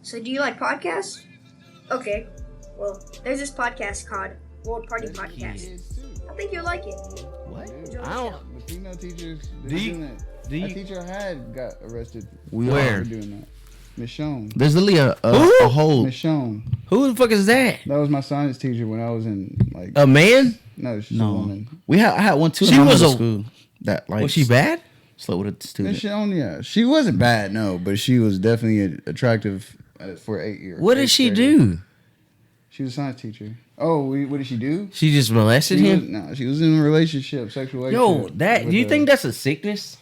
So do you like podcasts? Okay. Well, there's this podcast called World Party Podcast. I think you'll like it. What? I don't. The female teachers, Do they're you- doing that. do you- A teacher got arrested. Where? For doing that. Michonne. There's literally a whole. Michonne. Who the fuck is that? That was my science teacher when I was in like. A man? No, she's a No, woman. I had one too. She in my was middle a- school. That like Was she bad? slept with a student. Michonne, yeah, she wasn't bad, no, but she was definitely attractive for 8 years. What did she do? She was a science teacher. Oh, what did she do? She just molested She was, him? no, she was in a relationship, sexual. Yo, relationship that with do you a- think that's a sickness?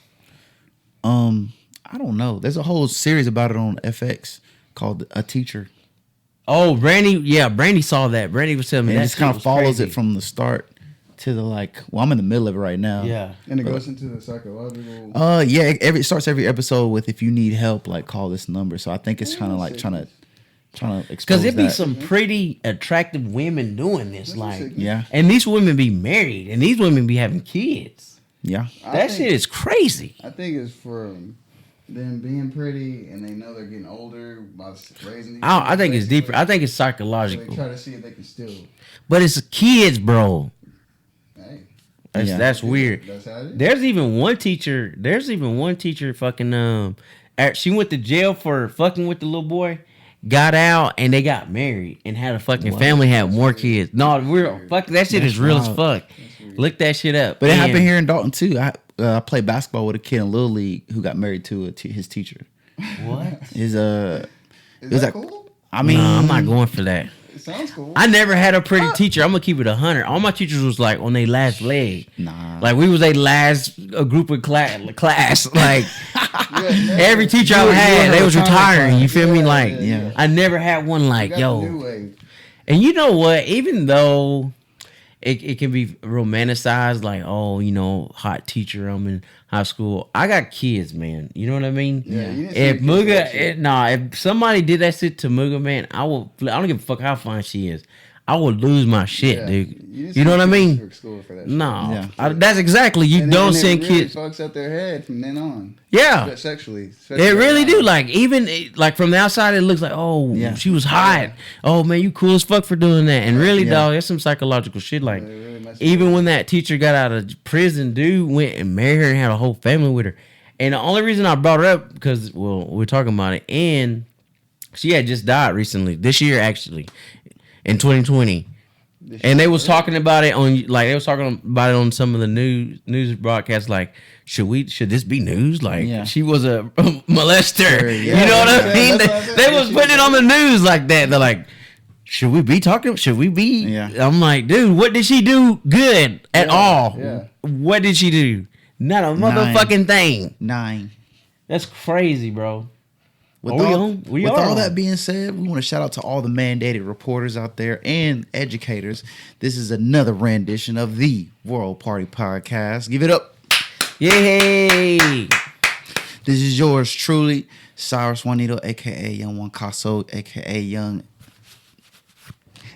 I don't know. There's a whole series about it on FX called A Teacher. Oh, Brandy saw that. Brandy was telling me And it that just kind shit of was follows crazy. it from the start to the like. Well, I'm in the middle of it right now. Yeah. And it goes into the psychological. Yeah. It starts every episode with if you need help, like call this number. So I think it's kind of like trying to expose Because it be that. some pretty attractive women doing this, like, Yeah. and these women be married, and these women be having kids. Yeah. That shit is crazy. I think it's for them being pretty, and they know they're getting older by raising. These I think it's kids, deeper. like, I think it's so they psychological, try to see if they can still. but it's kids, bro. Hey, That's weird. that's how it is. There's even one teacher. Fucking she went to jail for fucking with the little boy. Got out and they got married and had a fucking family, had more kids. No, real fuck that shit is real as fuck. Look that shit up. But it And- happened here in Dalton too. I played basketball with a kid in Little League who got married to his teacher. What? His Is was that like- cool? I mean, No, I'm not going for that. It sounds cool. I never had a pretty teacher. I'm gonna keep it 100. All my teachers was like on their last leg. Nah. Like we was a group of class. Like Yeah, every teacher I You were had, they her was retirement retiring. class. You feel me? Yeah, Like yeah. I never had one like got the new yo. wave. And you know what? Even though it can be romanticized, like oh hot teacher. I'm in high school. I got kids, man. You know what I mean? Yeah, you didn't see If the kids that shit. if somebody did that shit to Muga, man, I don't give a fuck how fine she is. I would lose my shit, Yeah. dude. didn't You know what I send mean? kids to school for that shit. No, Yeah. that's exactly you And don't then send it really kids. fucks up their head from then on. Yeah, Sexually. they really do. Like even like from the outside, it looks like oh Yeah. she was hot. Oh man, you cool as fuck for doing that. And really, Yeah. dog, there's some psychological shit. Like They really mess even up. when that teacher got out of prison, dude went and married her and had a whole family with her. And the only reason I brought it up because we're talking about it, and she had just died recently this year, actually, in 2020. And they was talking about it on some of the news broadcasts. Like, should this be news? Like, Yeah. she was a molester. Sure, You yeah. know what I Yeah, mean? that's what I said. They was putting it on the news like that. They're like, should we be talking? Should we be? Yeah. I'm like, dude, what did she do good at Yeah, all? yeah. What did she do? Not a motherfucking thing. 9. That's crazy, bro. With, Are we all, on? We with are all on. that being said, we want to shout out to all the mandated reporters out there and educators. This is another rendition of the World Party Podcast. Give it up. Yay! This is yours truly, Cyrus Juanito, a.k.a. Young Juan Caso, a.k.a. Young.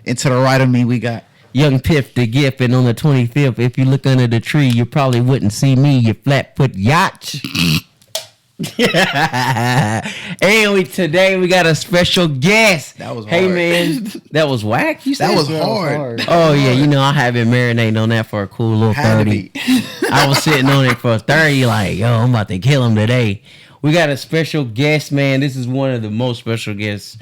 And to the right of me, we got... Young Piff the Gift, and on the 25th, if you look under the tree, you probably wouldn't see me, you flat-foot yacht. And today we got a special guest. That was Hey hard. man, that was whack. You said That was That was hard. hard. Oh yeah, you know I have been marinating on that for a cool little Had to 30. be. I was sitting on it for 30, like yo, I'm about to kill him today. We got a special guest, man. This is one of the most special guests,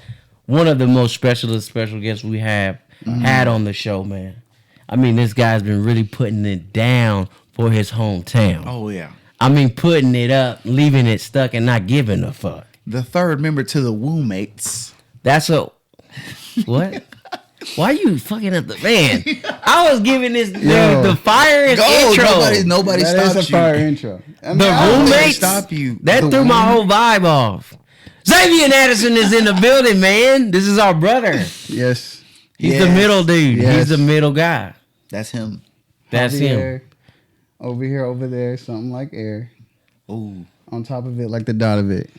one of the most special guests we have had on the show, man. I mean, this guy's been really putting it down for his hometown. Oh, yeah. I mean, putting it up, leaving it stuck, and not giving a fuck. The third member to the Woo Mates. That's a what? Why you fucking up the man? I was giving this Yo. the fire Go! intro. Nobody That is stopped a fire you. intro. I mean, The I don't roommates stop you. That The threw my room- whole vibe off. Xavier Addison is in the building, man. This is our brother. Yes. He's Yes. the middle dude. Yes. He's the middle guy. That's him. That's him. Javier, over here, over there, something like air. Ooh. On top of it, like the dot of it.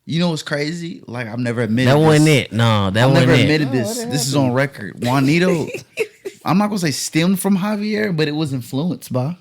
You know what's crazy? Like, I've never admitted That this. wasn't it. No, that I've wasn't never it. admitted Oh, this. what This is on record. Juanito, I'm not going to say stemmed from Javier, but it was influenced by.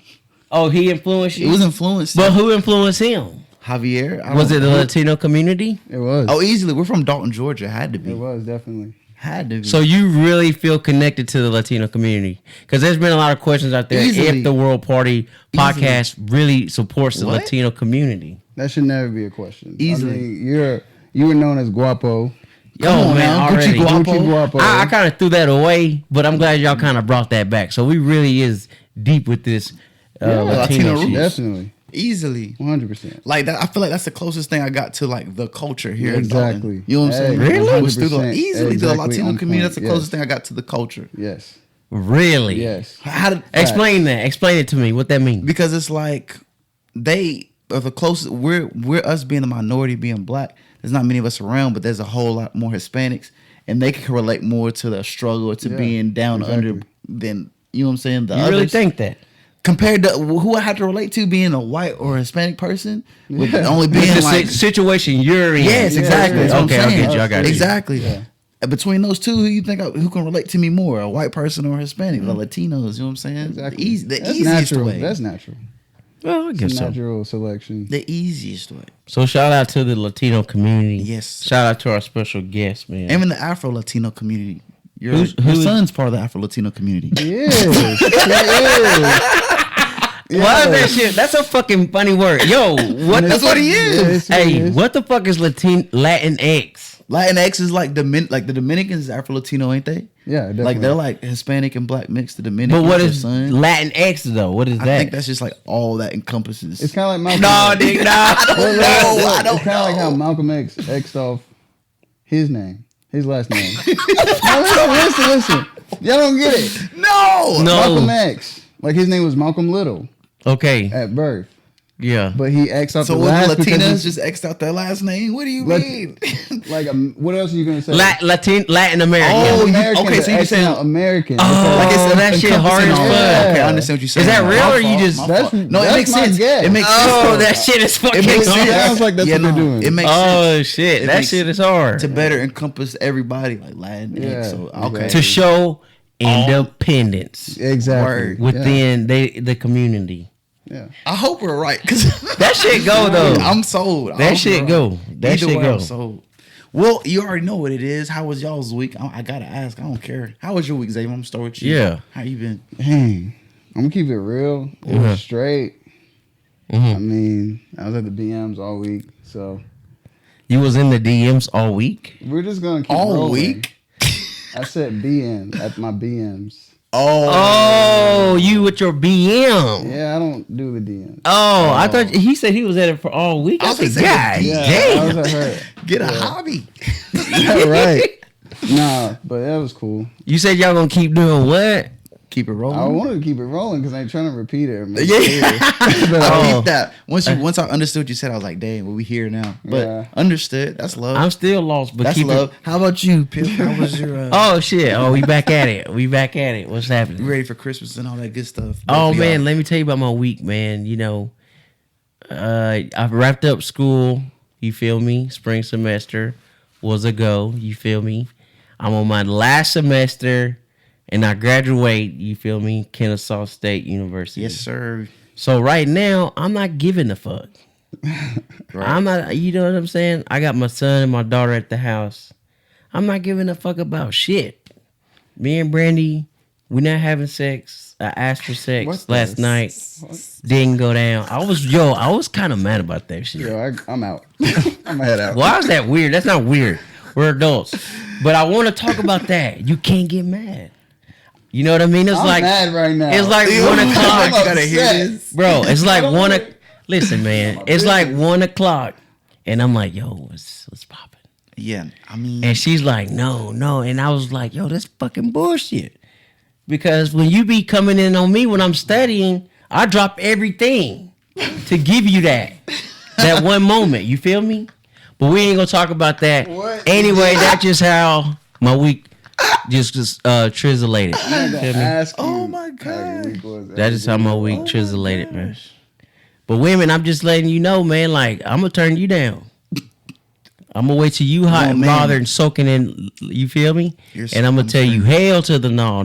Oh, he influenced you? It was influenced. But who influenced him? Javier. Was it the Latino community? It was. Oh, easily. We're from Dalton, Georgia. Had to be. It was definitely. Had to be. So you really feel connected to the Latino community? Because there's been a lot of questions out there. Easily. If the World Party podcast really supports the What? Latino community. That should never be a question. Easily. I mean, you were known as Guapo. Yo, on man, now, already. Gucci Guapo. I kind of threw that away, but I'm glad y'all kind of brought that back. So we really is deep with this Latino Latino shit. roots. Definitely. Easily. 100%. Like that, I feel like that's the closest thing I got to like the culture here. Exactly. In Dalton. You know what I'm saying? Hey, Really? Was through the, 100% easily through the exactly Latino on community. point. That's the closest thing I got to the culture. Yes. Really? Yes. How did Explain that. Explain it to me. What that means? because it's like they are the closest. We're us being the minority, being black. There's not many of us around, but there's a whole lot more Hispanics, and they can relate more to the struggle to Yeah, being down exactly. under than you know what I'm saying. The You really others. think that? Compared to who I have to relate to, being a white or Hispanic person, with only being It's the like situation you're in. yes, Yeah, exactly. yeah. That's what I'm Okay, I saying. get you. I got you. Exactly. Yeah. And between those two, who you think who can relate to me more, a white person or a Hispanic? The Latinos, you know what I'm saying? Exactly. The That's easiest natural. way. That's natural. Well, I It's guess a so. natural selection. The easiest way. So shout out to the Latino community. Yes. Shout out to our special guest, man. Even the Afro Latino community. Your Who's- son's part of the Afro Latino community. He is. He is. What is that shit? That's a fucking funny word. Yo, what? That's what he is. Yeah, Hey, what the fuck is Latin X? Latinx is like like the Dominicans is Afro Latino, ain't they? Yeah, definitely. Like they're like Hispanic and black mixed. The Dominicans. But what are is son. Latin X though? What is I that? think that's just like all that encompasses. It's kind of like Malcolm no, X. nigga, nah. Look, I don't it's kind of like how Malcolm X X'd off his name, his last name. No, listen. Y'all don't get it. no. Malcolm No. X. Like his name was Malcolm Little Okay. at birth, Yeah. but he X'd off So the what last the because Latinas he's- just X'd out their last name? What do you Lat- mean? like what else are you gonna say? Latin American. Oh, American, okay, so you X'ing saying- out American. Oh, Like I said, that shit hard as encompassing all fuck. that. Okay, I Yeah. understand what you're saying. Is that My real or fault, you just- my That's- fault. No, it that's makes my sense. guess. It makes sense. Oh, though. that shit is fucking It makes hard. sense. Sounds like that's what they're doing. It makes sense Oh shit, It that makes- shit is hard to better encompass everybody, like Latin. Yeah, So okay, exactly. to show independence Exactly. Word. within the community. Yeah. I hope we're right because That shit go though. I'm sold. I That hope shit we're go. right. That Either shit way, go. I'm sold. Well, you already know what it is. How was y'all's week? I gotta ask. I don't care. How was your week, Xavier? I'm gonna start with you. Yeah. How you been? Dang. I'm gonna keep it real. It was straight. Mhm. I mean, I was at the BMs all week, so You was in the DMs all week. we're just gonna keep All rolling. week? I said BM at my BMs. Oh, you with your BM. Yeah, I don't do the DMs. Oh, I thought he said he was at it for all week. I I was said, gonna God say, Yeah, I damn. was at her. Get a hobby. Yeah, right. Nah, but that was cool. You said y'all gonna keep doing what? Keep it rolling. I wanted to keep it rolling because I ain't trying to repeat it. Yeah. But, I Oh. peeped that. Once I understood what you said, I was like, dang, well, we here now. But Yeah. understood. That's love. I'm still lost, but That's keep love. How about you, Pip? How was your Oh shit! Oh, we back at it. We back at it. What's you happening? ready for Christmas and all that good stuff? Oh Both of man, y'all. let me tell you about my week, man. You know, I wrapped up school. You feel me? Spring semester was a go. You feel me? I'm on my last semester, and I graduate. You feel me? Kennesaw State University. Yes, sir. So right now, I'm not giving a fuck. I'm not. You know what I'm saying? I got my son and my daughter at the house. I'm not giving a fuck about shit. Me and Brandy, we not having sex. I asked for sex What last the night. Didn't go down. I was kind of mad about that shit. I'm out. I'm gonna head out. Why is that weird? That's not weird. We're adults. But I want to talk about that. You can't get mad. You know what I mean? It's I'm like mad right now. it's like Ew, 1 I'm o'clock. You gotta hear upset. this. Bro, it's like don't 1 know. Listen, man. It's like 1 o'clock. And I'm like, yo, what's popping? Yeah, I mean, And she's like, no. And I was like, yo, that's fucking bullshit. Because when you be coming in on me when I'm studying, I drop everything to give you that one moment. You feel me? But we ain't gonna talk about that. What? Anyway, that's just how my week just trizolated. I Feel gotta me? ask you Oh my how your God. week was. That is how my week trizolated, man. But women, I'm just letting you know, man, like, I'm gonna turn you down. I'm gonna wait till you hot Oh, and man. bothered and soaking in, you feel me? You're And I'm gonna so tell you, hell to the no.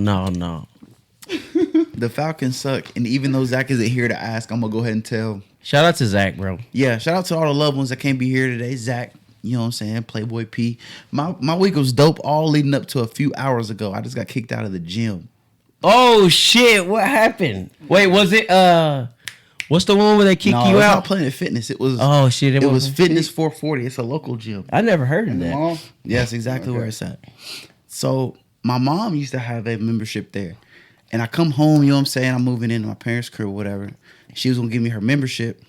the Falcons suck, and even though Zach isn't here to ask, I'm gonna go ahead and tell Shout out to Zach, bro. Yeah, shout out to all the loved ones that can't be here today. Zach, you know what I'm saying? Playboy P. My week was dope all leading up to a few hours ago. I just got kicked out of the gym. Oh shit! What happened? Wait, was it what's the one where they kick No, you it's out? not Planet Fitness. It was Oh shit! it was wasn't- Fitness 440. It's a local gym. I never heard of that. Mom? Yeah, that's exactly where it's at. So my mom used to have a membership there. And I come home, you know what I'm saying? I'm moving into my parents' crib or whatever. She was gonna give me her membership.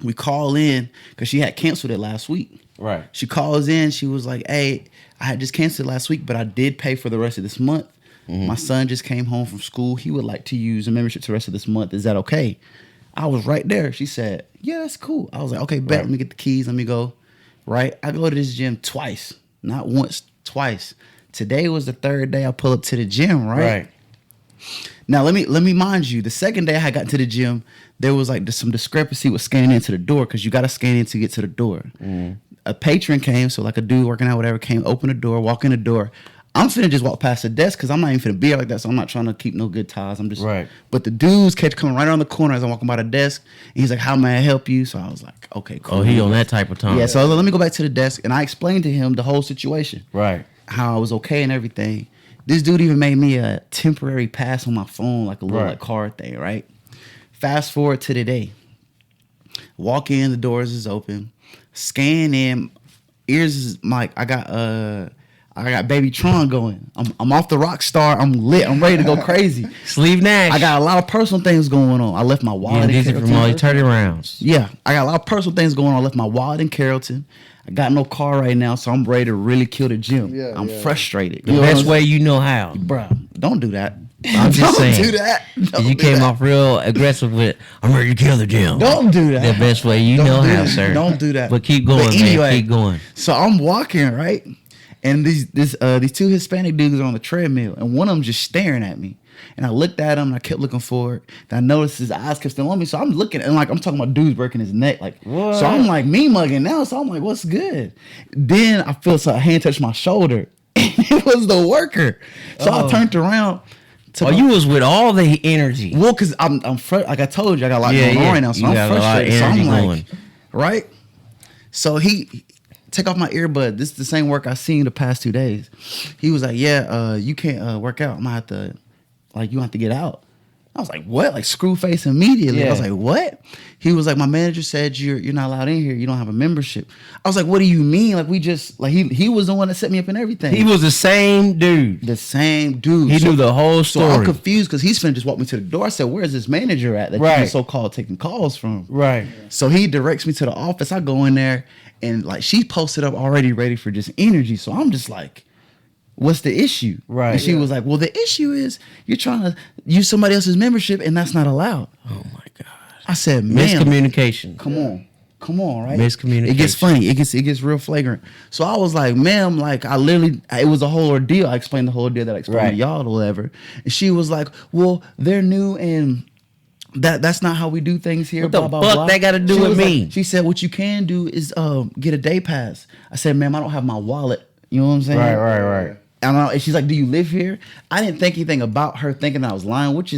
We call in because she had canceled it last week. Right. She calls in. She was like, "Hey, I had just canceled last week, but I did pay for the rest of this month. My son just came home from school. He would like to use a membership to the rest of this month. Is that okay?" I was right there. She said, "Yeah, that's cool." I was like, "Okay, bet. Let me get the keys. Let me go." Right. I go to this gym twice, not once, twice. Today was the third day I pull up to the gym. Right. Now let me mind you, the second day I had gotten to the gym, there was like some discrepancy with scanning into the door because you got to scan in to get to the door. A patron came, so like a dude working out, whatever, came, open the door, walk in the door. I'm finna just walk past the desk because I'm not even finna be like that, so I'm not trying to keep no good ties. I'm just Right. But the dudes kept coming right around the corner as I'm walking by the desk. And he's like, "How may I help you?" So I was like, "Okay, cool." Oh, he on that type of time. Yeah, so I was like, let me go back to the desk, and I explained to him the whole situation, Right. how I was okay and everything. This dude even made me a temporary pass on my phone, like a little Right. like card thing, right? Fast forward to today. Walk in, the doors is open. Scan in, ears is like I got Baby Tron going. I'm off the rock star. I'm lit. I'm ready to go crazy. Sleeve Nash. I got a lot of personal things going on. I left my wallet in dizzy from all Carrollton. these 30 rounds. Yeah, I got a lot of personal things going on. I left my wallet in Carrollton. I got no car right now, so I'm ready to really kill the gym. Yeah, I'm yeah. frustrated. The best way you know how. Bro, don't do that. I'm just Don't saying. do that. Don't You do came that. off real aggressive with, I'm ready to kill the gym. Don't do that. The best way you Don't know do how, that. sir. Don't do that. But keep going, But man. anyway, Keep going. So I'm walking, right? And these two Hispanic dudes are on the treadmill, and one of them just staring at me. And I looked at him, and I kept looking forward. And I noticed his eyes kept still on me. So I'm looking, and like I'm talking about dudes breaking his neck, like. What? So I'm like me mugging now. So I'm like, what's good? Then I feel a hand touch my shoulder. It was the worker. So I turned around. Oh, you was with all the energy. Well, cause I'm like I told you, I got a lot Yeah, going on yeah. right now, so You I'm got a lot of frustrated. So I'm energy like, going. right? So he take off my earbud. This is the same work I seen the past 2 days. He was like, "Yeah, you can't work out. I'm gonna have to, like, you have to get out." I was like, "What?" Like screw face immediately. Yeah. I was like, "What?" He was like, "My manager said you're not allowed in here. You don't have a membership." I was like, "What do you mean?" Like we just like he was the one that set me up and everything. He was the same dude. the same dude. He knew the whole So I'm story. confused because he's finna just walk me to the door. I said, "Where's this manager at that Right. you're so-called taking calls from?" Right. So he directs me to the office. I go in there and like she posted up already ready for just energy. So I'm just like, what's the issue? Right. And she was like, well, the issue is you're trying to use somebody else's membership and that's not allowed. Oh my God. I said, man, Miscommunication. come on, right? Miscommunication. It gets funny. It gets real flagrant. So I was like, ma'am, like it was a whole ordeal. I explained the whole deal that I explained Right. to y'all or whatever. And she was like, well, they're new and that's not how we do things here. What the blah, blah, fuck blah. that gotta do She with was me? Like, she said, what you can do is get a day pass. I said, ma'am, I don't have my wallet. You know what I'm saying? Right. And she's like, do you live here? I didn't think anything about her thinking that I was lying, which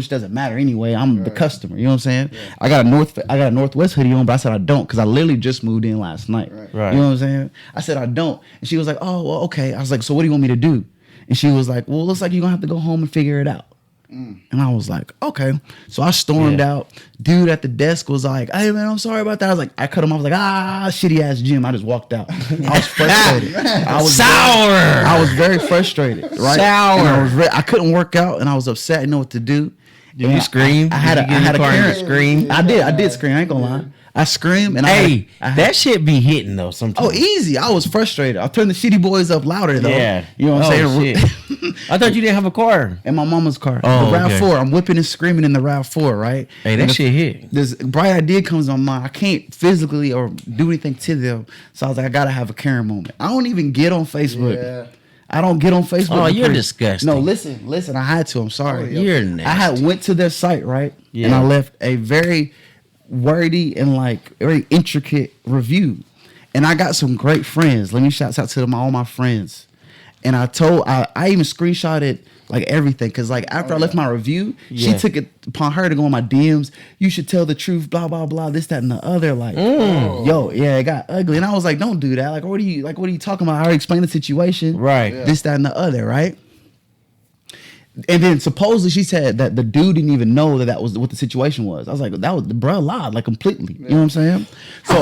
doesn't matter anyway. I'm the customer. You know what I'm saying? Yeah. I got a Northwest hoodie on, but I said I don't because I literally just moved in last night. Right. You know what I'm saying? I said I don't. And she was like, oh, well, okay. I was like, so what do you want me to do? And she was like, well, it looks like you're going to have to go home and figure it out. And I was like, okay. So I stormed out. Dude at the desk was like, hey, man, I'm sorry about that. I was like, I cut him off. I was like, shitty ass Jim. I just walked out. I was frustrated. I was very frustrated. Right? Sour. And I couldn't work out and I was upset. I didn't know what to do. Did you scream? I had Did you get in a the car and Karen. scream? I did scream. I ain't gonna lie. I screamed and Hey, I had, that shit be hitting though sometimes. oh, easy. I was frustrated. I turned the shitty boys up louder though. Yeah. You know what I'm saying? Shit. I thought you didn't have a car. In my mama's car. Oh, the okay. RAV4. I'm whipping and screaming in the RAV4, right? Hey, And that the- shit hit. This bright idea comes on my mind. I can't physically or do anything to them. So I was like, I gotta have a Karen moment. I don't even get on Facebook. Yeah. I don't get on Facebook. Oh, to you're preach. disgusting. No, listen. I had to. I'm sorry. You're nasty. I had went to their site, right? Yeah. And I left a very wordy and like very intricate review. And I got some great friends. Let me shout out to all my friends. And I even screenshotted like everything, because like after I left my review, she took it upon her to go in my DMs. You should tell the truth, blah blah blah, this, that, and the other. Like, yo, yeah, it got ugly, and I was like, don't do that. Like, what are you talking about? I already explained the situation, right? This, that, and the other, right? And then supposedly she said that the dude didn't even know that was what the situation was. I was like, that was the bruh lied like completely. You know what I'm saying? So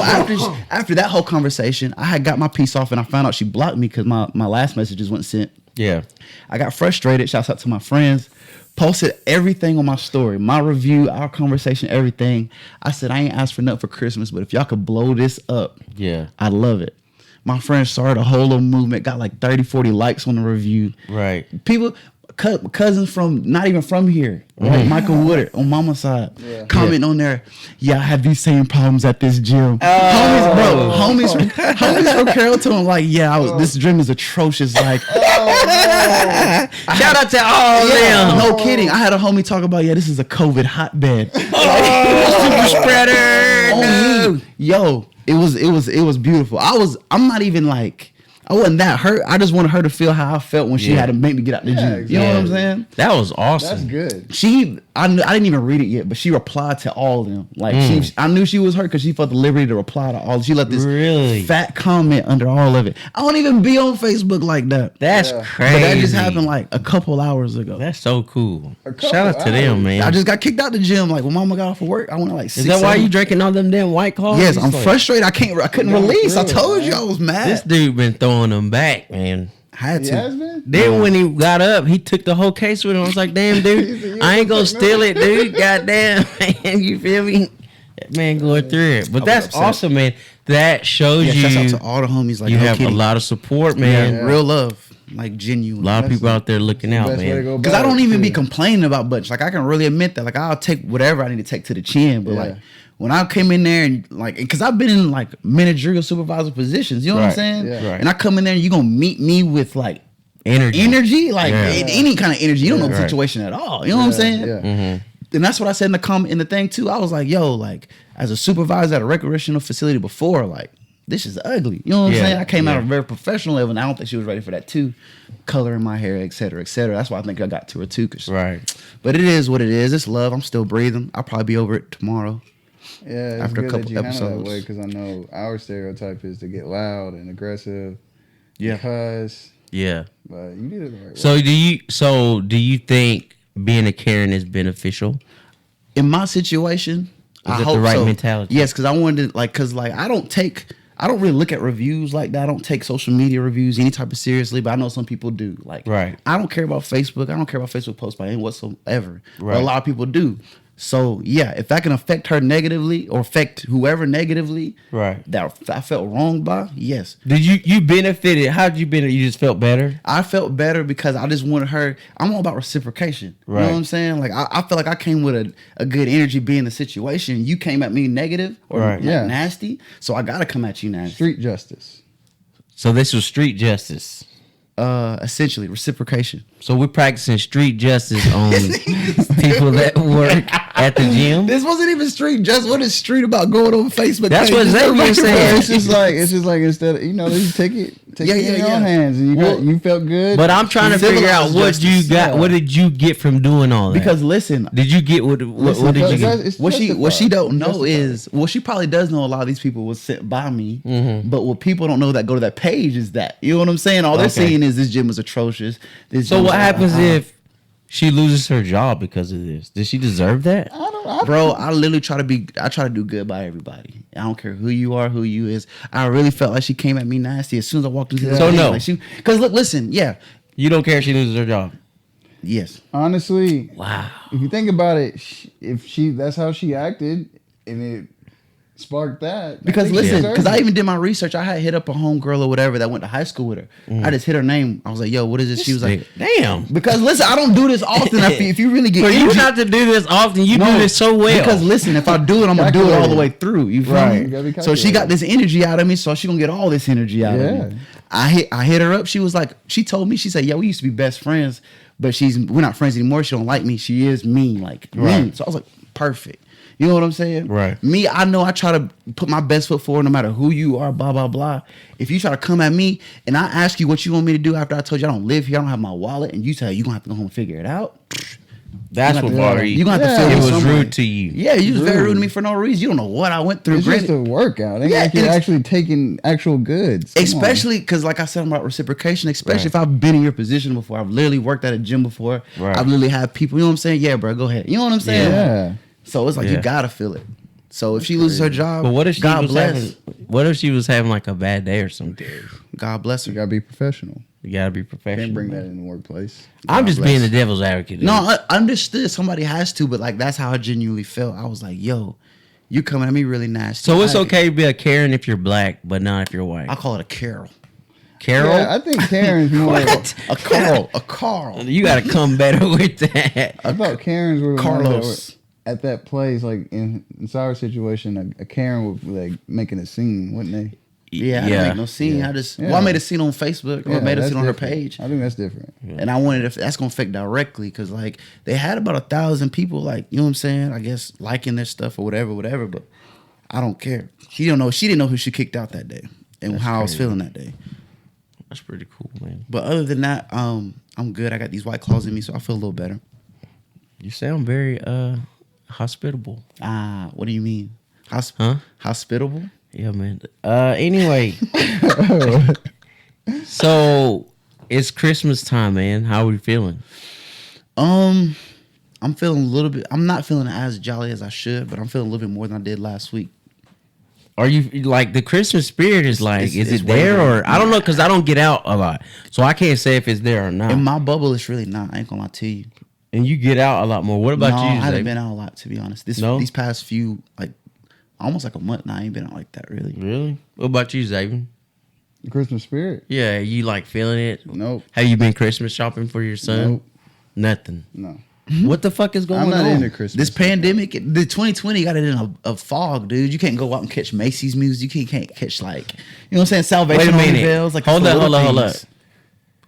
after that whole conversation, I had got my piece off, and I found out she blocked me because my last messages wasn't sent. Yeah. I got frustrated. Shouts out to my friends. Posted everything on my story, my review, our conversation, everything. I said, I ain't asked for nothing for Christmas, but if y'all could blow this up, I'd love it. My friends started a whole little movement, got like 30, 40 likes on the review. Right. People, cousins from, not even from here, right? Michael Woodard on mama's side, comment on there. Yeah, I have these same problems at this gym. Homies from Carrollton, like, this gym is atrocious. Like, shout out to all them. No kidding. I had a homie talk about, this is a COVID hotbed. Super spreader. On me. Yo, it was beautiful. I'm not even like, I wasn't that hurt. I just wanted her to feel how I felt when she had to make me get out the gym. Exactly. You know what I'm saying? That was awesome. That's good. I didn't even read it yet, but she replied to all of them. Like I knew she was hurt because she felt the liberty to reply to all. She left this fat comment under all of it. I don't even be on Facebook like that. That's crazy. But that just happened like a couple hours ago. That's so cool. Shout out to them, man. I just got kicked out the gym. Like when mama got off of work, I went like 6. Is that why you drinking all them damn White Claws? Yes, I'm frustrated. I couldn't release. I told you I was mad. This dude been throwing them back, man. I had to. Then when he got up, he took the whole case with him. I was like, damn, dude, I ain't gonna steal it, dude. Goddamn, man. You feel me? That man going through it. But that's awesome, man. That shows you. Shout out to all the homies. Like, you have a lot of support, man. Real love. Like, genuine. A lot of people out there looking out, man. Because I don't even be complaining about much. Like, I can really admit that. Like, I'll take whatever I need to take to the chin. But like, when I came in there and like, because I've been in like managerial supervisor positions, you know what I'm saying? Yeah. And I come in there and you're gonna meet me with like energy, like any kind of energy. You don't know the situation at all. You know what I'm saying? And that's what I said in the comment in the thing too. I was like, yo, like as a supervisor at a recreational facility before, like this is ugly. You know what I'm saying? I came out of a very professional level, and I don't think she was ready for that too. Coloring my hair, et cetera, et cetera. That's why I think I got to her too. But it is what it is. It's love. I'm still breathing. I'll probably be over it tomorrow. Yeah, it's after good a couple that you episodes. handle that way, because I know our stereotype is to get loud and aggressive. Because but you did it the right way. Do you think being a Karen is beneficial? In my situation, Is it the right mentality? Yes, because I wanted to, because I don't really look at reviews like that. I don't take social media reviews any type of seriously, but I know some people do. Like, I don't care about Facebook. I don't care about Facebook posts by any whatsoever. But a lot of people do. So if that can affect her negatively or affect whoever negatively, that I felt wronged by, yes. Did you benefited? How did you benefit? You just felt better? I felt better because I just wanted her. I'm all about reciprocation. You know what I'm saying? Like I feel like I came with a good energy being the situation. You came at me negative or nasty, so I gotta come at you nasty. Street justice. So this was street justice. Essentially reciprocation. So we're practicing street justice on people that work at the gym. This wasn't even street justice. What is street about going on Facebook? That's what Xavier said. It's just like instead of you take it in your own hands, and you felt good. But I'm trying to figure out what you got. What did you get from doing all that? Because listen, did you get what did you get? What she don't know is she probably does know a lot of these people was sent by me, but what people don't know that go to that page is that, you know what I'm saying? All they're seeing is this gym is atrocious. So what happens if she loses her job because of this? Does she deserve that? Bro, I literally try to do good by everybody. I don't care who you are, who you is. I really felt like she came at me nasty as soon as I walked into the So no. Because listen, You don't care if she loses her job? Yes. Honestly, wow. If you think about it, that's how she acted, and it sparked that. Because listen, because I even did my research. I had hit up a homegirl or whatever that went to high school with her. I just hit her name. I was like, yo, what is this? She was like, damn. Because listen, I don't do this often. If you really get for you not to do this often, you do this so well. Because listen, if I do it, I'm gonna do it all the way through. You feel me? So she got this energy out of me, so she gonna get all this energy out of me. I hit her up. She was like, she told me, she said, yeah, we used to be best friends, but we're not friends anymore. She don't like me. She is mean, like mean. So I was like, perfect. You know what I'm saying? Right. Me, I know I try to put my best foot forward no matter who you are, blah, blah, blah. If you try to come at me and I ask you what you want me to do after I told you I don't live here, I don't have my wallet, and you tell you going to have to go home and figure it out. That's what bothered you. You're going to have to Yeah. feel It me was some way. rude to you. Yeah, you was very Rude. rude to me for no reason. You don't know what I went through. It's just a workout. They Yeah, you're it's- actually taking actual goods. Come on. Especially because, like I said about reciprocation, especially Right. if I've been in your position before, I've literally worked at a gym before. Right. I've literally had people, you know what I'm saying? Yeah, bro, go ahead. You know what I'm saying? Yeah. So it's like Yeah. you gotta feel it. So if she loses her job, But what if she God was bless. having? What if she was having like a bad day or something? God bless You her. gotta be professional. You gotta be professional. Can't bring that man. in the workplace. I'm God just bless. being the devil's advocate. No, dude. I understood. Somebody has to, but like that's how I genuinely felt. I was like, yo, you coming at me really nasty. So it's I- okay to be a Karen if you're black, but not if you're white. I call it a Carol. Carol, Yeah, I think Karen's more. What? A Carl. A Carl. you gotta come better with that. I thought Karens were the ones that Carlos. were at that place. Like in our situation, a Karen would be like making a scene, wouldn't they? Yeah, I didn't make no scene. I just well, I made a scene on Facebook or made a that's scene on her different. page. I think that's different. And I wanted if that's gonna affect directly because like they had about 1,000 people, like, you know what I'm saying, I guess liking their stuff or whatever, but I don't care. She didn't know who she kicked out that day and how I was feeling that day. That's pretty cool, man. But other than that, I'm good. I got these White Claws in me, so I feel a little better. You sound very hospitable. What do you mean? Huh? Hospitable? Yeah, man. Anyway, so it's Christmas time, man. How are we feeling? I'm feeling a little bit. I'm not feeling as jolly as I should, but I'm feeling a little bit more than I did last week. Are you like the Christmas spirit is like? It's- Is it's it there wavering. or I don't know because I don't get out a lot, so I can't say if it's there or not. In my bubble, it's really not. I ain't gonna lie to you. And you get out a lot more. What about no, you? I haven't Zay? been out a lot, to be honest. No? These past few, like, almost like a month now, I ain't been out like that, really. Really? What about you, Xavier? The Christmas spirit? Yeah, you like feeling it? Nope. Have you been Christmas shopping for your son? Nope. Nothing. No. What the fuck is going I'm not on? into Christmas. This pandemic, the 2020 got it in a fog, dude. You can't go out and catch Macy's music. You can't catch, like, you know what I'm saying, Salvation Wait a Army minute. bells. Like, hold for up. little things.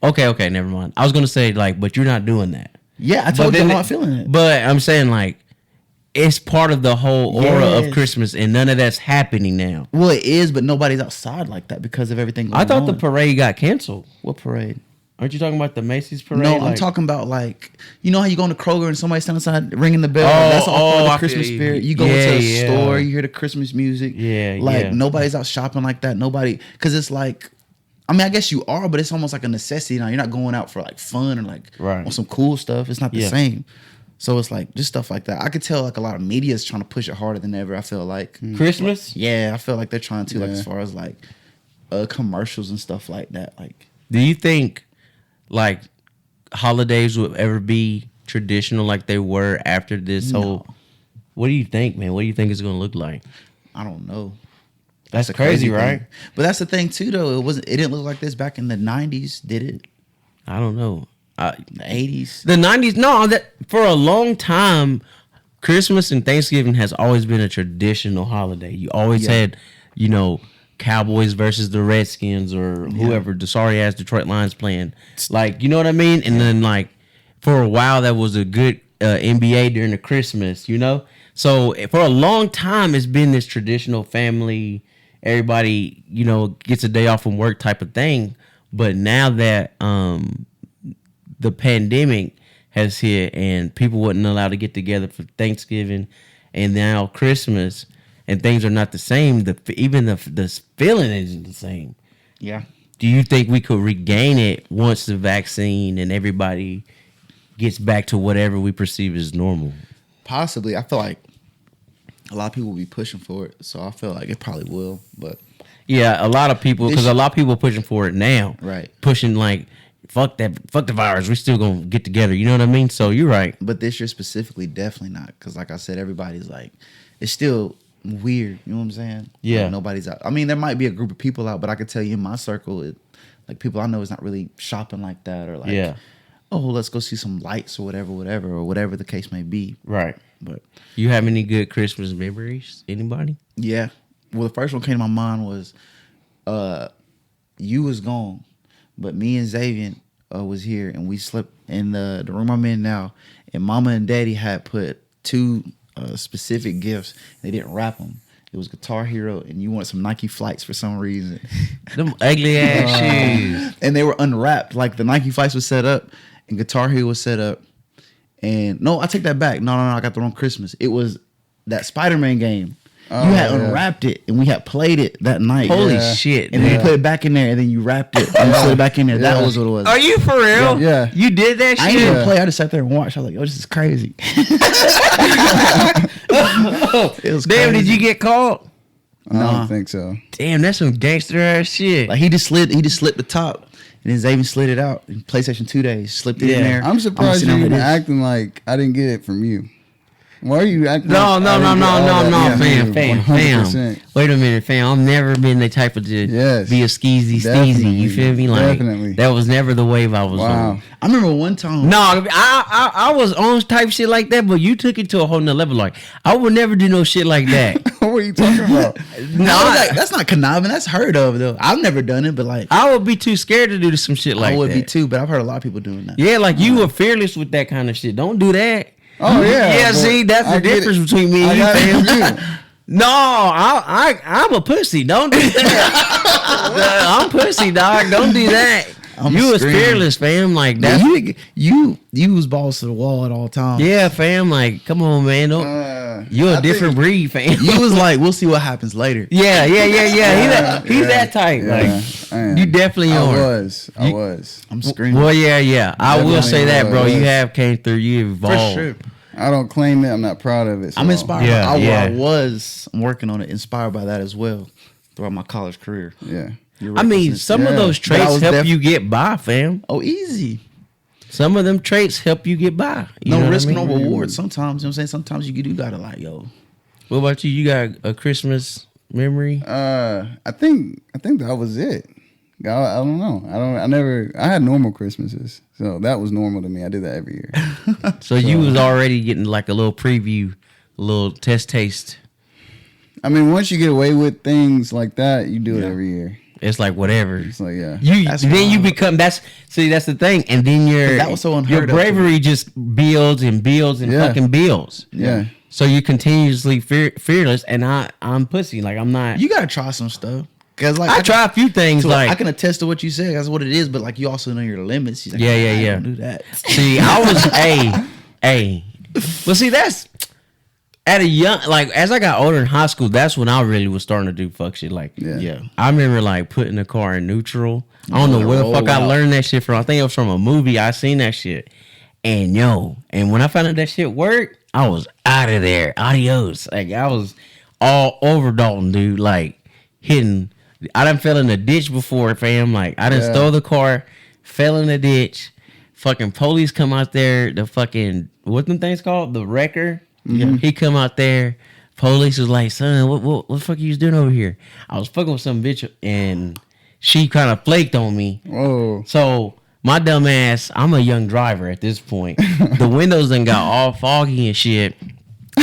Okay, never mind. I was gonna say like, but you're not doing that. Yeah, I But told you then I'm not feeling it. But I'm saying like, it's part of the whole aura of Yes. Christmas, and none of that's happening now. Well, it is, but nobody's outside like that because of everything going I thought on. the parade got canceled. What parade? Aren't you talking about the Macy's parade? No, I'm Like- talking about, like, you know how you go into Kroger and somebody's standing outside ringing the bell? Oh, That's all part I of the feel Christmas you. spirit. You go Yeah, into a yeah. store, you hear the Christmas music. Yeah, Like, yeah. nobody's out shopping like that. Nobody, because it's like, I mean, I guess you are, but it's almost like a necessity now. You're not going out for, like, fun or, like, Right. on some cool stuff. It's not the Yeah. same. So it's, like, just stuff like that. I could tell, like, a lot of media is trying to push it harder than ever, I feel like. Christmas? Yeah, I feel like they're trying to, like, Yeah. as far as, like, commercials and stuff like that. Like, Do you think like holidays would ever be traditional like they were after this whole? What do you think, man? What do you think it's gonna look like? I don't know. That's the crazy, thing. right? But that's the thing too, though. It didn't look like this back in the '90s, did it? I don't know. The '80s. The '90s, no. That for a long time, Christmas and Thanksgiving has always been a traditional holiday. You always Yeah. had, you know, Cowboys versus the Redskins or whoever the sorry ass Detroit Lions playing. Like, you know what I mean? And then like for a while that was a good NBA during the Christmas, you know? So for a long time it's been this traditional family, everybody, you know, gets a day off from work type of thing. But now that the pandemic has hit and people wasn't allowed to get together for Thanksgiving and now Christmas and things are not the same, even the feeling isn't the same. Yeah. Do you think we could regain it once the vaccine and everybody gets back to whatever we perceive as normal? Possibly. I feel like a lot of people will be pushing for it, so I feel like it probably will. But Yeah, a lot of people, because a lot of people are pushing for it now. Right. Pushing like, fuck the virus. We still gonna get together. You know what I mean? So you're right. but this year specifically, definitely not. Because like I said, everybody's like, it's still weird. You know what I'm saying? Yeah. Like, nobody's out. I mean, there might be a group of people out, but I could tell you in my circle, like people I know is not really shopping like that or like, Yeah. oh, let's go see some lights or whatever the case may be. Right. But You have any good Christmas memories? Anybody? yeah, well, the first one came to my mind was, you was gone, but me and Xavier was here and we slept in the room I'm in now, and Mama and Daddy had put two specific gifts. They didn't wrap them. It was Guitar Hero, and you wanted some Nike Flights for some reason. Them ugly ass shoes. And they were unwrapped. Like the Nike Flights was set up, and Guitar Hero was set up. And no, I take that back. No, I got the wrong Christmas. It was that Spider-Man game. You had unwrapped it, and we had played it that night. Holy shit. And then you put it back in there, and then you wrapped it, and you put it back in there. That was what it was. Are you for real? Yeah. You did that I shit? didn't even play. I just sat there and watched. I was like, "Yo, this is crazy." It was Damn, crazy. did you get caught? I don't think so. Damn, that's some gangster ass shit. Like he just slipped the top, and then Xavier slid it out in PlayStation 2 days. Slipped it in there. I'm surprised sitting you're over even this. acting like I didn't get it from you. Why are you acting? No, like I didn't get all that from you? fam. 100%. Wait a minute, fam. I've never been the type of to Yes. be a skeezy Definitely. steezy. You feel me? Like Definitely. that was never the wave I was Wow. on. I remember one time. No, I was on type shit like that, but you took it to a whole nother level. Like I would never do no shit like that. What are you talking about? No, That's not conniving. That's heard of though. I've never done it, but like I would be too scared to do some shit like I would that. be too. But I've heard a lot of people doing that. Yeah, like you were fearless with that kind of shit. Don't do that. Oh yeah. Yeah, but see, that's I the get difference it. between me I and you, got it fam. from you. No, I'm a pussy. Don't do that. I'm pussy, dog. Don't do that. You was screaming. fearless, fam. Like Yeah, that. you was balls to the wall at all times. Yeah, fam. Like, come on, man. Don't. You're a I different think- breed, fam. You was like, we'll see what happens later. Yeah. He's that type. Yeah, Like, I am. you definitely I are. was. I'm screaming. Well, yeah. I will Definitely say that, bro. was. You have came through. You evolved. For sure. I don't claim it. I'm not proud of it. So. I'm inspired. Yeah, I'm working on it. Inspired by that as well throughout my college career. Yeah. You're I mean, representing- some of Yeah. those But I traits was help you get by, fam. Oh, easy. Some of them traits help you get by. You know No what risk, I mean? no reward. Sometimes, you know what I'm saying? Sometimes you do gotta like, yo. What about you? You got a Christmas memory? I think that was it. I don't know. I had normal Christmases. So that was normal to me. I did that every year. So you was already getting like a little preview, a little taste. I mean, once you get away with things like that, you do it every year. It's like whatever. It's like, yeah. Then you become that's the thing, and then That was so unheard your of. bravery just builds and Yeah. fucking builds. Yeah. So you're continuously fearless, and I'm pussy. Like I'm not. You gotta try some stuff. Cause like I try a few things. so like I can attest to what you said. That's what it is. But like you also know your limits. She's like, Yeah. Don't do that. See, I was Well, see, that's at a young like as I got older in high school. That's when I really was starting to do fuck shit. Like, Yeah. I remember like putting the car in neutral. I don't know where the fuck I learned that shit from. I think it was from a movie. I seen that shit, and when I found out that shit worked, I was out of there. Adios. Like I was all over Dalton, dude. Like hitting. I done fell in the ditch before, fam. Like I done stole the car, fell in the ditch. Fucking police come out there. The fucking what them things called? The wrecker. Mm-hmm. He come out there. Police was like, son, what the fuck are you doing over here? I was fucking with some bitch and she kind of flaked on me. Whoa. So my dumb ass, I'm a young driver at this point. The windows done got all foggy and shit.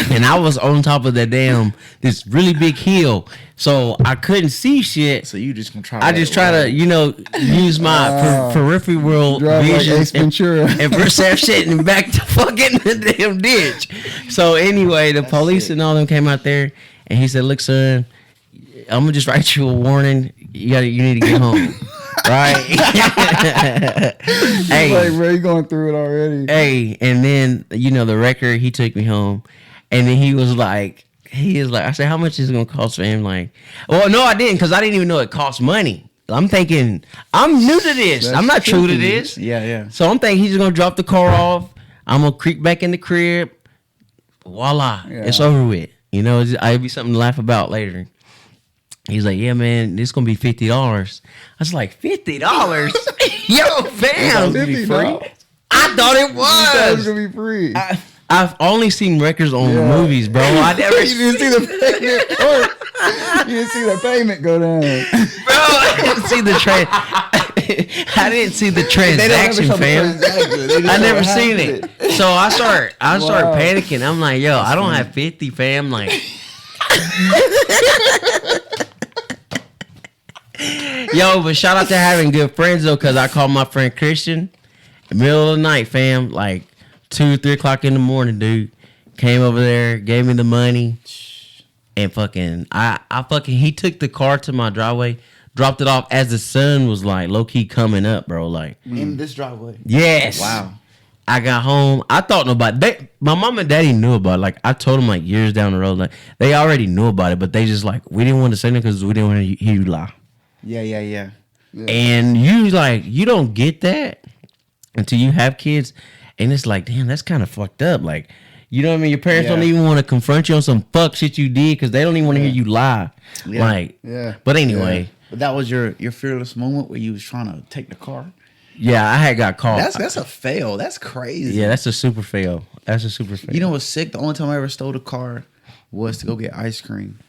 And I was on top of this really big hill. So I couldn't see shit. So you just gonna try. I just try to, use my peripheral Drive like vision Ace Ventura. and perception and back to fucking the damn ditch. So anyway, the police and all them came out there and he said, look, son, I'm gonna just write you a warning. You need to get home. Right? Hey. Like, bro, you going through it already. Hey, and then the wrecker, he took me home, and then he was like, I said, how much is it gonna cost for him? Like, well, no, I didn't, because I didn't even know it cost money. I'm thinking, I'm new to this. That's I'm not true to tricky. this. Yeah. So I'm thinking he's just gonna drop the car off. I'm gonna creep back in the crib. Voila, Yeah. it's over with. It'll be something to laugh about later. He's like, yeah, man, this is gonna be $50. I was like, $50? Yo, fam. $50. I thought it You thought it was was. gonna be free. I've only seen records on Yeah. movies, bro. I never, You didn't see the payment. You didn't see the payment go down. bro. I didn't see the I didn't see the transaction, fam. I never seen it. So I start Wow. panicking. I'm like, yo, I don't have 50, fam. Like, yo, but shout out to having good friends though, because I called my friend Christian in the middle of the night, fam, like 2, 3 o'clock in the morning, dude. came over there, gave me the money, and fucking he took the car to my driveway, dropped it off as the sun was like low key coming up, bro. Like In this driveway. yes, Wow. I got home. I thought nobody. My mom and daddy knew about it. Like I told them like years down the road, like they already knew about it, but they just like we didn't want to say it because we didn't want to hear you lie. Yeah. And you don't get that until you have kids, and it's like, damn, that's kind of fucked up. Like, you know what I mean? Your parents don't even want to confront you on some fuck shit you did because they don't even want to hear you lie. Yeah. Like, but anyway, But that was your fearless moment where you was trying to take the car. yeah, I had got caught. That's a fail. That's crazy. Yeah, that's a super fail. That's a super fail. You know what's sick? The only time I ever stole a car was to go get ice cream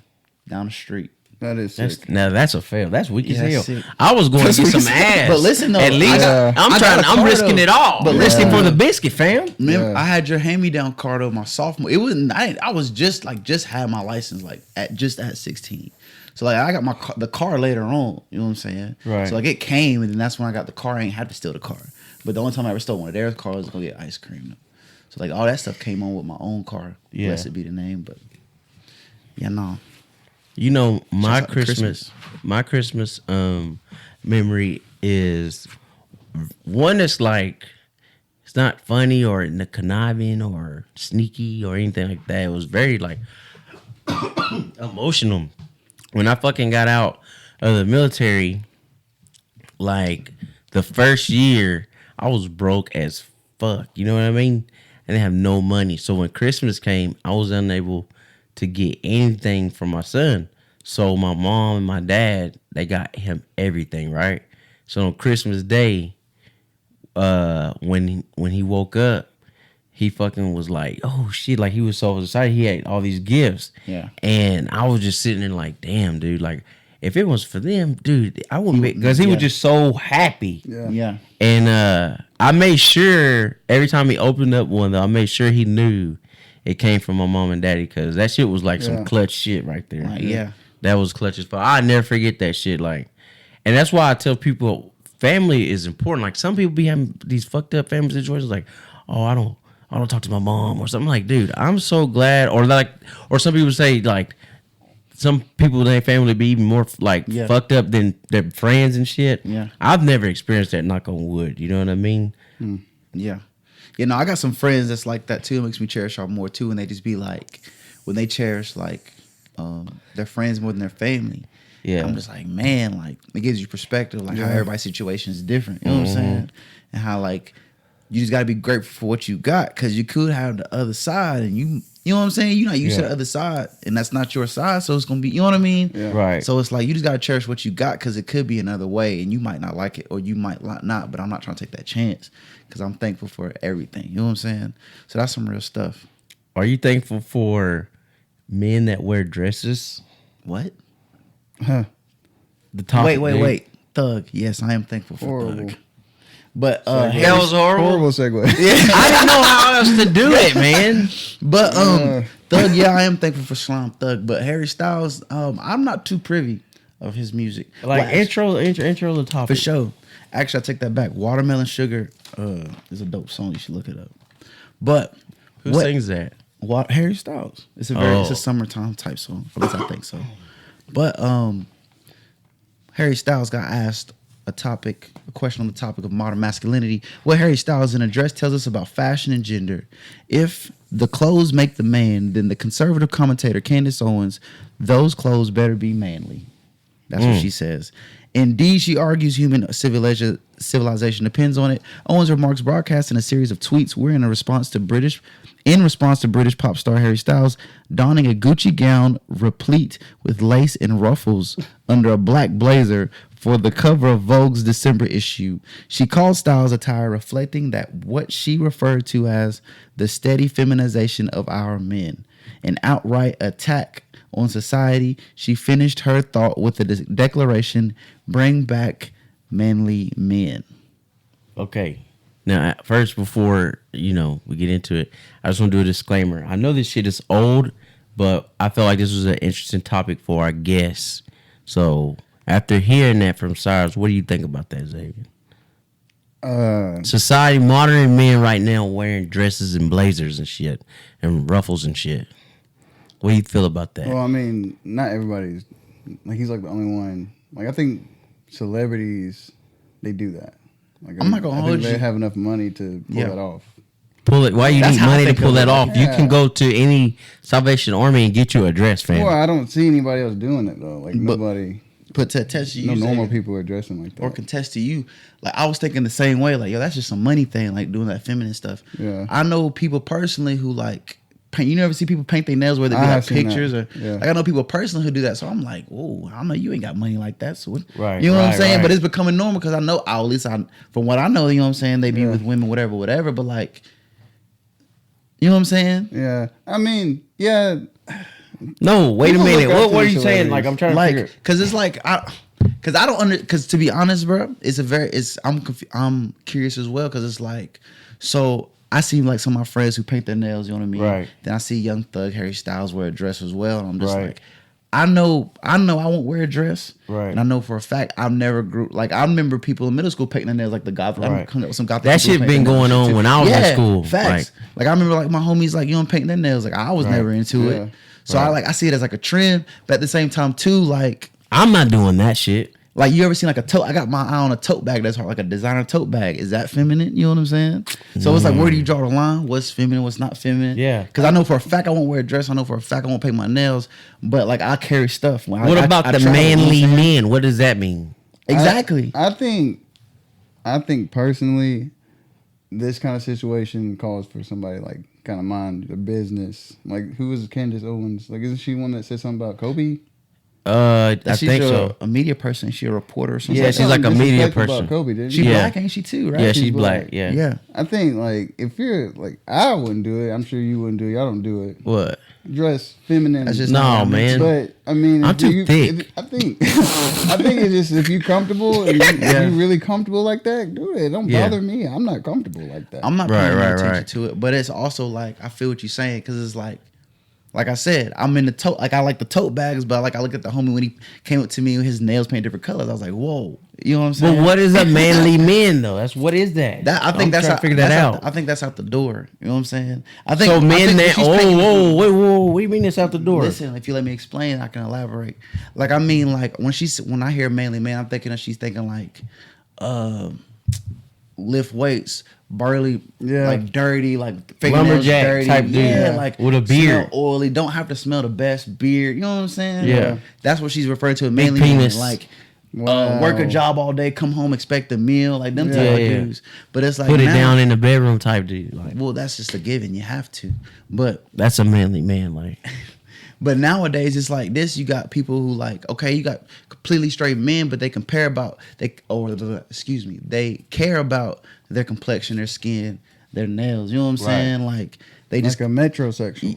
down the street. That is sick. That's a fail. That's weak Yeah, as hell. sick. I was going to get some ass. But listen though, at least I'm risking it all. But risking listen, for the biscuit, fam. Remember, I had your hand-me-down car though my sophomore. It wasn't. I was just had my license like at 16. So like I got the car later on. You know what I'm saying? Right. So like it came, and then that's when I got the car. I ain't had to steal the car. But the only time I ever stole one of their cars was to go get ice cream. So like all that stuff came on with my own car. Yeah. Blessed be the name. But yeah, no. You know, my Shouts out to Christmas memory is one that's like it's not funny or conniving or sneaky or anything like that. It was very like emotional. When I fucking got out of the military, like the first year, I was broke as fuck. You know what I mean? I didn't have no money. So when Christmas came, I was unable to get anything for my son. So my mom and my dad, they got him everything, right? So on Christmas Day, when he woke up, he fucking was like, oh shit, like he was so excited. He had all these gifts. Yeah. And I was just sitting there like, damn, dude, like if it was for them, dude, I wouldn't be, because he was just so happy. Yeah. And I made sure every time he opened up one, though, I made sure he knew it came from my mom and daddy, because that shit was like some clutch shit right there. Yeah. That was clutch as fuck. I never forget that shit. Like, and that's why I tell people family is important. Like some people be having these fucked up family situations like, oh, I don't talk to my mom or something. Like, dude, I'm so glad. Or some people say like some people in their family be even more like fucked up than their friends and shit. Yeah. I've never experienced that, knock on wood. You know what I mean? Yeah. You know, I got some friends that's like that too. It makes me cherish y'all more too. And they just be like, when they cherish like their friends more than their family. Yeah. I'm just like, man, like it gives you perspective, like how everybody's situation is different. You know what I'm saying? And how like you just gotta be grateful for what you got, because you could have the other side, and you know what I'm saying? You're not used to the other side, and that's not your side, so it's gonna be, you know what I mean? Yeah. Right. So it's like you just gotta cherish what you got, because it could be another way, and you might not like it, or you might not. But I'm not trying to take that chance, because I'm thankful for everything. You know what I'm saying? So that's some real stuff. Are you thankful for men that wear dresses? What? The topic, Wait. Thug. Yes, I am thankful for Horrible. Thug. But That was horrible. Horrible segue. I didn't know how else to do it, man. But Thug, yeah, I am thankful for Slime Thug. But Harry Styles, I'm not too privy of his music. Like intro the topic. For sure. Actually, I take that back. Watermelon Sugar is a dope song. You should look it up. But Who sings that? Harry Styles. It's a summertime type song. At least I think so. But Harry Styles got asked a question on the topic of modern masculinity. What Harry Styles in a dress tells us about fashion and gender. If the clothes make the man, then the conservative commentator Candace Owens, those clothes better be manly. That's what she says. Indeed, she argues human civilization depends on it. Owens remarks broadcast in a series of tweets were in response to British pop star Harry Styles donning a Gucci gown replete with lace and ruffles under a black blazer for the cover of Vogue's December issue. She called Styles' attire reflecting that what she referred to as the steady feminization of our men, an outright attack on society. She finished her thought with the declaration, "Bring back manly men." Okay. Now, first, before we get into it, I just want to do a disclaimer. I know this shit is old, but I felt like this was an interesting topic for our guests. So, after hearing that from Cyrus, what do you think about that, Xavier? Society, modern men right now wearing dresses and blazers and shit and ruffles and shit. What do you feel about that? Well, I mean, not everybody's like he's like the only one. Like I think celebrities they do that. Like I'm not gonna I hold think you. they have enough money to pull that off. Pull it. Why you That's need how I money to think pull of that it. off? You Yeah. can go to any Salvation Army and get you a dress, fam. Well, I don't see anybody else doing it though. Like But- nobody, Put to test you. no normal saying- people are dressing like that. or contest to you. Like I was thinking the same way. Like yo, that's just some money thing. Like doing that feminine stuff. Yeah. I know people personally who like paint. You never see people paint their nails where they be I like have seen pictures that. or Yeah. like I know people personally who do that. So I'm like, whoa, I know you ain't got money like that. So what, Right, you know what I'm right, saying? right. But it's becoming normal because I know at least from what I know, you know what I'm saying. They be Yeah. with women, whatever. But like, you know what I'm saying? Yeah, I mean, yeah, No, wait a People minute. look up What to are the you saying? Like I'm trying to figure. Like, cause it's like cause I don't cause to be honest, bro, I'm curious as well, cause it's like, so I see like some of my friends who paint their nails, you know what I mean? Right. Then I see Young Thug, Harry Styles wear a dress as well, and I'm just Right. like, I know I won't wear a dress, Right. And I know for a fact I've never grew like I remember people in middle school painting their nails like the goth. Right. Some goth. That shit been going on when I was in school. Facts. Like I remember like my homies like painting their nails. Like I was Right. never into Yeah. it. So I see it as like a trend, but at the same time too, like I'm not doing that shit. you ever seen like a tote? I got my eye on a tote bag that's hard, like a designer tote bag. Is that feminine? You know what I'm saying? So it's like, where do you draw the line? What's feminine? What's not feminine? Yeah. Because I know for a fact I won't wear a dress. I know for a fact I won't paint my nails. But like I carry stuff. When What about I the travel, you know what I'm manly saying? men? What does that mean? Exactly. I think personally, this kind of situation calls for somebody like kind of mind their business. Like who was Candace Owens? Like isn't she one that said something about Kobe? I She's think so. a media person. She a reporter or something. Yeah, like she's that. like a media Disrespectful person. About Kobe, didn't She she? Yeah. black, ain't she too? Right? Yeah, she's She's black. black. Yeah. Yeah. I think like if you're like I wouldn't do it. I'm sure you wouldn't do it. Y'all don't do it. What? Dress feminine. That's just No, not what I'm man. into. But I mean, I'm if too you, thick. I think it's just if you comfortable and if you really comfortable like that, do it. Don't Yeah. bother me. I'm not comfortable like that. I'm not Right, paying no right, attention right. to it, but it's also like I feel what you're saying because it's like I said, I'm in the tote. Like I like the tote bags, but like I look at the homie when he came up to me with his nails painted different colors. I was like, whoa, you know what I'm saying? But what is a manly man though? What is that? That I think I'm that's trying how, to figure that that's out. I think that's out the door. You know what I'm saying? I think So men that that what do you mean it's out the door? Listen, if you let me explain, I can elaborate. Like I mean, like when I hear manly man, I'm thinking she's thinking like, lift weights, burly, Yeah. like dirty, like fingernails Lumberjack dirty, type dude. yeah, like With a beard. smell oily, don't have to smell the best beard. You know what I'm saying? Yeah. That's what she's referring to. Big Manly man, penis. like. Wow. Work a job all day, come home, expect a meal, like them type of Yeah. dudes. But it's like Put it now- down in the bedroom type dude. Like well, that's just a given. You have to. But that's a manly man. Like nowadays it's like this. You got people who like, okay, you got completely straight men, but they care about they care about their complexion, their skin, their nails. You know what I'm Right. saying? Like they just like a metrosexual.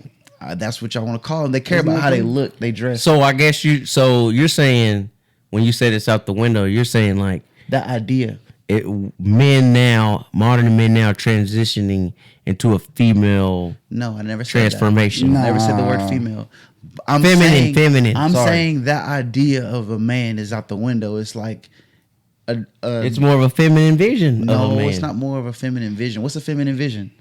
that's what y'all want to call them. They care Isn't about that how they thing? look, they dress. so. I guess you're saying when you say this out the window, you're saying like that idea. modern men now transitioning into a female No, I never said transformation. That. I never said the word Nah. female. I'm Feminine. I'm Sorry. saying that idea of a man is out the window. It's like It's more of a feminine vision of a no, man. it's not more of a feminine vision. What's a feminine vision?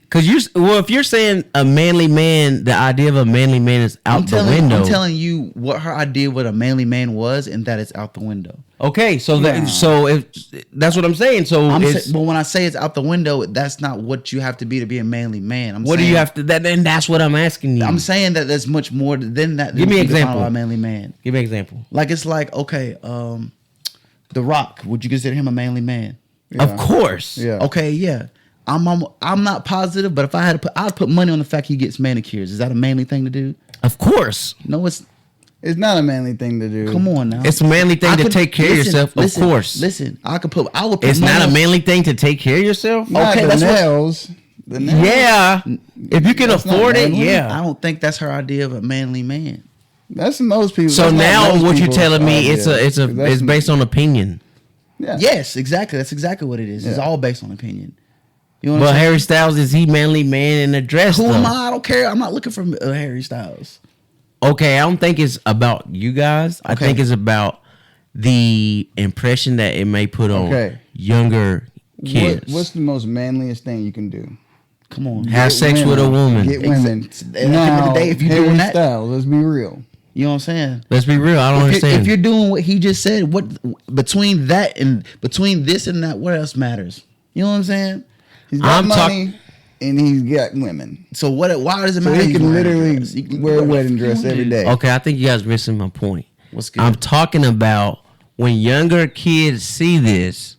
Cause if you're saying a manly man, the idea of a manly man is out the window. I'm telling you what her idea what a manly man was, and that it's out the window. Okay, so Nah. if that's what I'm saying. So But when I say it's out the window, that's not what you have to be a manly man. what do you have to? Then that's what I'm asking you. I'm saying that there's much more than that. Give me an you can find example. about a manly man. Give me an example. Like it's like okay, The Rock. Would you consider him a manly man? Yeah. Of course. Yeah. Okay, yeah. I'm not positive, but if I had to I'd put money on the fact he gets manicures. Is that a manly thing to do? Of course. No, it's It's not a manly thing to do. come on now. It's a manly thing I to could- take care of yourself. Listen, of course. Listen, I would put It's money not a on- manly thing to take care of yourself. Not Okay, the that's what- nails. The nails. Yeah. If you can That's not afford it, manly. yeah. I don't think that's her idea of a manly man. That's most people. So that's not now most what you're people's telling me idea. it's That's- based on opinion. Yeah. Yes, exactly. That's exactly what it is. It's Yeah. all based on opinion. You know what But I'm saying? Harry Styles, is he manly man in a dress? Who though? am I? I don't care. I'm not looking for Harry Styles. Okay, I don't think it's about you guys. I Okay. think it's about the impression that it may put on Okay. younger kids. What's the most manliest thing you can do? Come on. Have sex with a woman. Get women. At the end of the day, if you're Harry doing that, Styles, let's be real. you know what I'm saying? Let's be real. I don't understand. If you're doing what he just said, what between that and between this and that, what else matters? You know what I'm saying? He's got money and he's got women. So what? Why does it So matter? he he's can wearing a literally dress? He can wear a whatever wedding he dress wanna every do. day. Okay, I think you guys missing my point. What's good? I'm talking about when younger kids see this.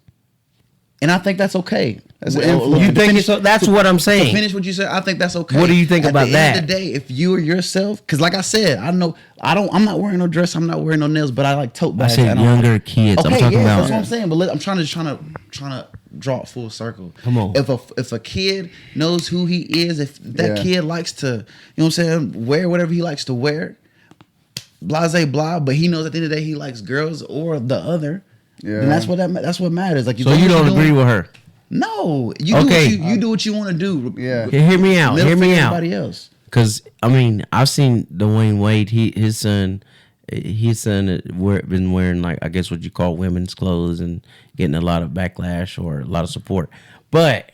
And I think that's okay. That's You think so? That's what I'm To saying. finish what you said, I think that's okay. What do you think about At that? the end of the day, if you are yourself, because like I said, I'm not wearing no dress, I'm not wearing no nails, but I like tote I bags. said and younger kids. Okay, I'm talking yeah, about. that's what I'm saying. But I'm trying to draw it full circle. Come on. If a kid knows who he is, if that Yeah. kid likes to, you know what I'm saying, wear whatever he likes to wear, blase blah, but he knows at the end of the day he likes girls or the other. Yeah. Then that's what matters. Like So you don't agree with her? No, you Okay. you do what you want to do. Yeah. Okay, hear me out. Middle Hear me finger out. Everybody else. Because I mean, I've seen Dwayne Wade. His son been wearing like I guess what you call women's clothes and getting a lot of backlash or a lot of support. But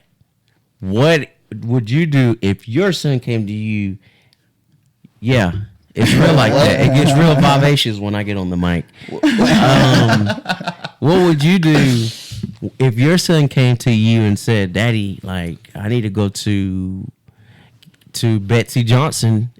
what would you do if your son came to you? Yeah, it's real like that. It gets real vivacious when I get on the mic. What would you do if your son came to you and said, "Daddy, like I need to go to Betsy Johnson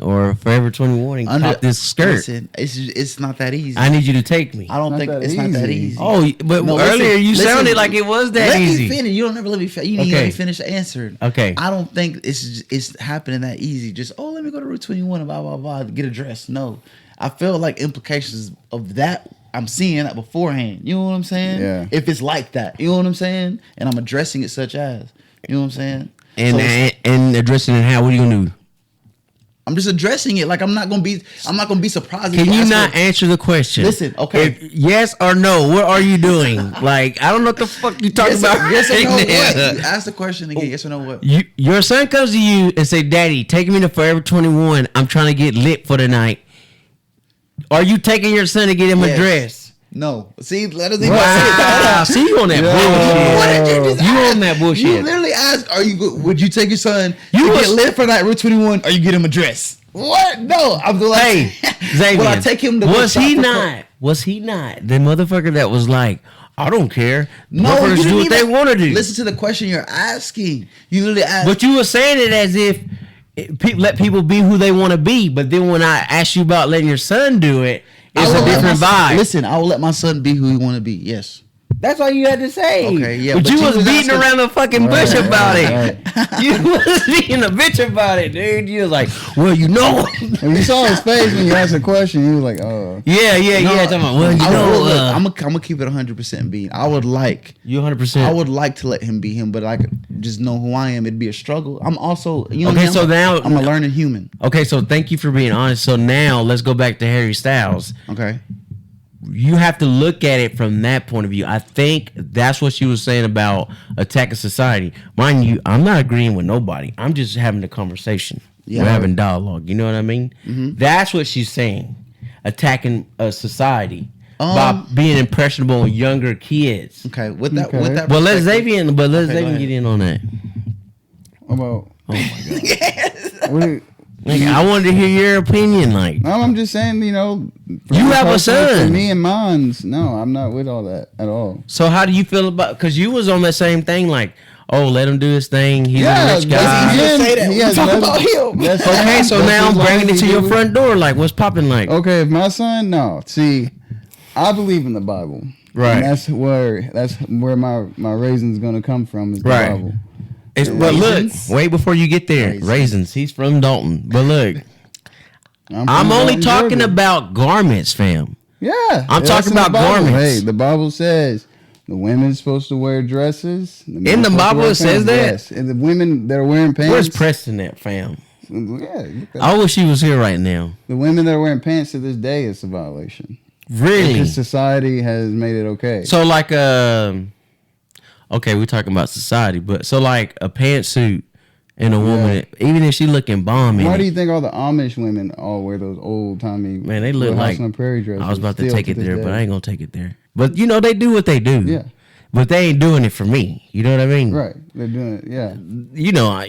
or Forever 21 and cop this skirt. Listen, it's not that easy. I need you to take me." I don't Not think that it's not that easy. easy. Oh, but No, earlier listen, you listen. sounded like it was that let easy. me finish. You don't never let me. You need to let Okay. me finish answering. Okay. I don't think it's happening that easy. Just let me go to Route 21 and blah blah blah get a dress. No, I feel like implications of that. I'm seeing that beforehand. You know what I'm saying? Yeah. If it's like that, you know what I'm saying, and I'm addressing it such as, you know what I'm saying, And addressing it how? What are you gonna do? I'm just addressing it. Like I'm not gonna be surprised. if Can you ask not for- answer the question? Listen, okay. If yes or no, what are you doing? Like I don't know what the fuck you talking Yes, about. yes or no? right What? now. You ask the question again. Yes or no? What? Your son comes to you and say, "Daddy, take me to Forever 21. I'm trying to get lit for the night." Are you taking your son to get him a Yes. dress? No. See, let us even Wow. See, you on that What did bullshit. you just You ask? on that bullshit. You literally asked, would you take your son You to was- get lit for night Route 21 or you get him a dress? What? No. I'm like, Hey, Xavier, will I take him to was go he shop for not? Was he not the motherfucker that was like, "I don't care. No, Motherfuckers you do didn't what they even want to do." Listen to the question you're asking. You literally asked. But you were saying it as if let people be who they want to be. But then when I asked you about letting your son do it, it's I will a let different my son- vibe. Listen, I will let my son be who he want to be. Yes. That's all you had to say. Okay, yeah, but but you you was was beating asking- around the fucking bush Right, about right, it. You was being a bitch about it, dude. You was like, "Well, you know." If you saw his face when you asked a question, he was like, "Oh, Yeah. Talking about, well, you know, I'm gonna keep it 100% being. I would like. you 100%. I would like to let him be him, but I could just know who I am. It'd be a struggle. I'm also, you know, Okay, what I mean? so now- I'm a learning human. Okay, so thank you for being honest. So now let's go back to Harry Styles. Okay. You have to look at it from that point of view. I think that's what she was saying about attacking society. Mind you, I'm not agreeing with nobody. I'm just having a conversation. Yeah. We're having dialogue. You know what I mean? Mm-hmm. That's what she's saying. Attacking a society by Um, being impressionable on younger kids. Okay. With that, Okay. with that. Well, let perspective- Xavier Okay, go ahead. get in on that. about." Oh my god! What, Like, I wanted to hear your opinion. Like, no, I'm just saying, you know. for You me have a personally, son. For me and mine's, no, I'm not with all that at all. so how do you feel about? Because you was on that same thing. Like, oh, let him do his thing. He's a rich that's guy. him. Say that. He We has talk nothing- about him. that's Okay, him. so That's now I'm his life. bringing it to He your do- front door. Like, what's popping? Like, Okay, if my son, no. See, I believe in the Bible. Right. And that's where my raisins gonna come from is the Right. Bible. it's, but look, Raisins? wait before you get there. Raisins. He's from Dalton. But look, I'm I'm from only Dalton, talking Georgia. about garments, fam. Yeah. I'm that's talking in the about Bible. garments. Hey, the Bible says the women's supposed to wear dresses. In men's the supposed to Bible wear it says pants. that? Yes. And the women that are wearing pants. Where's Preston at, fam? Yeah. look at- I wish he was here right now. The women that are wearing pants to this day is a violation. Really? Because society has made it okay. So like, okay, we're talking about society, but so like a pantsuit and a woman, even if she looking bomb in Why do it, you think all the Amish women all wear those old timey man, they look House like on the Prairie dresses? I was about to still take it this there, day? but I ain't gonna take it there. But you know, they do what they do. Yeah. but they ain't doing it for me. You know what I mean? Right. They're doing it. Yeah. You know,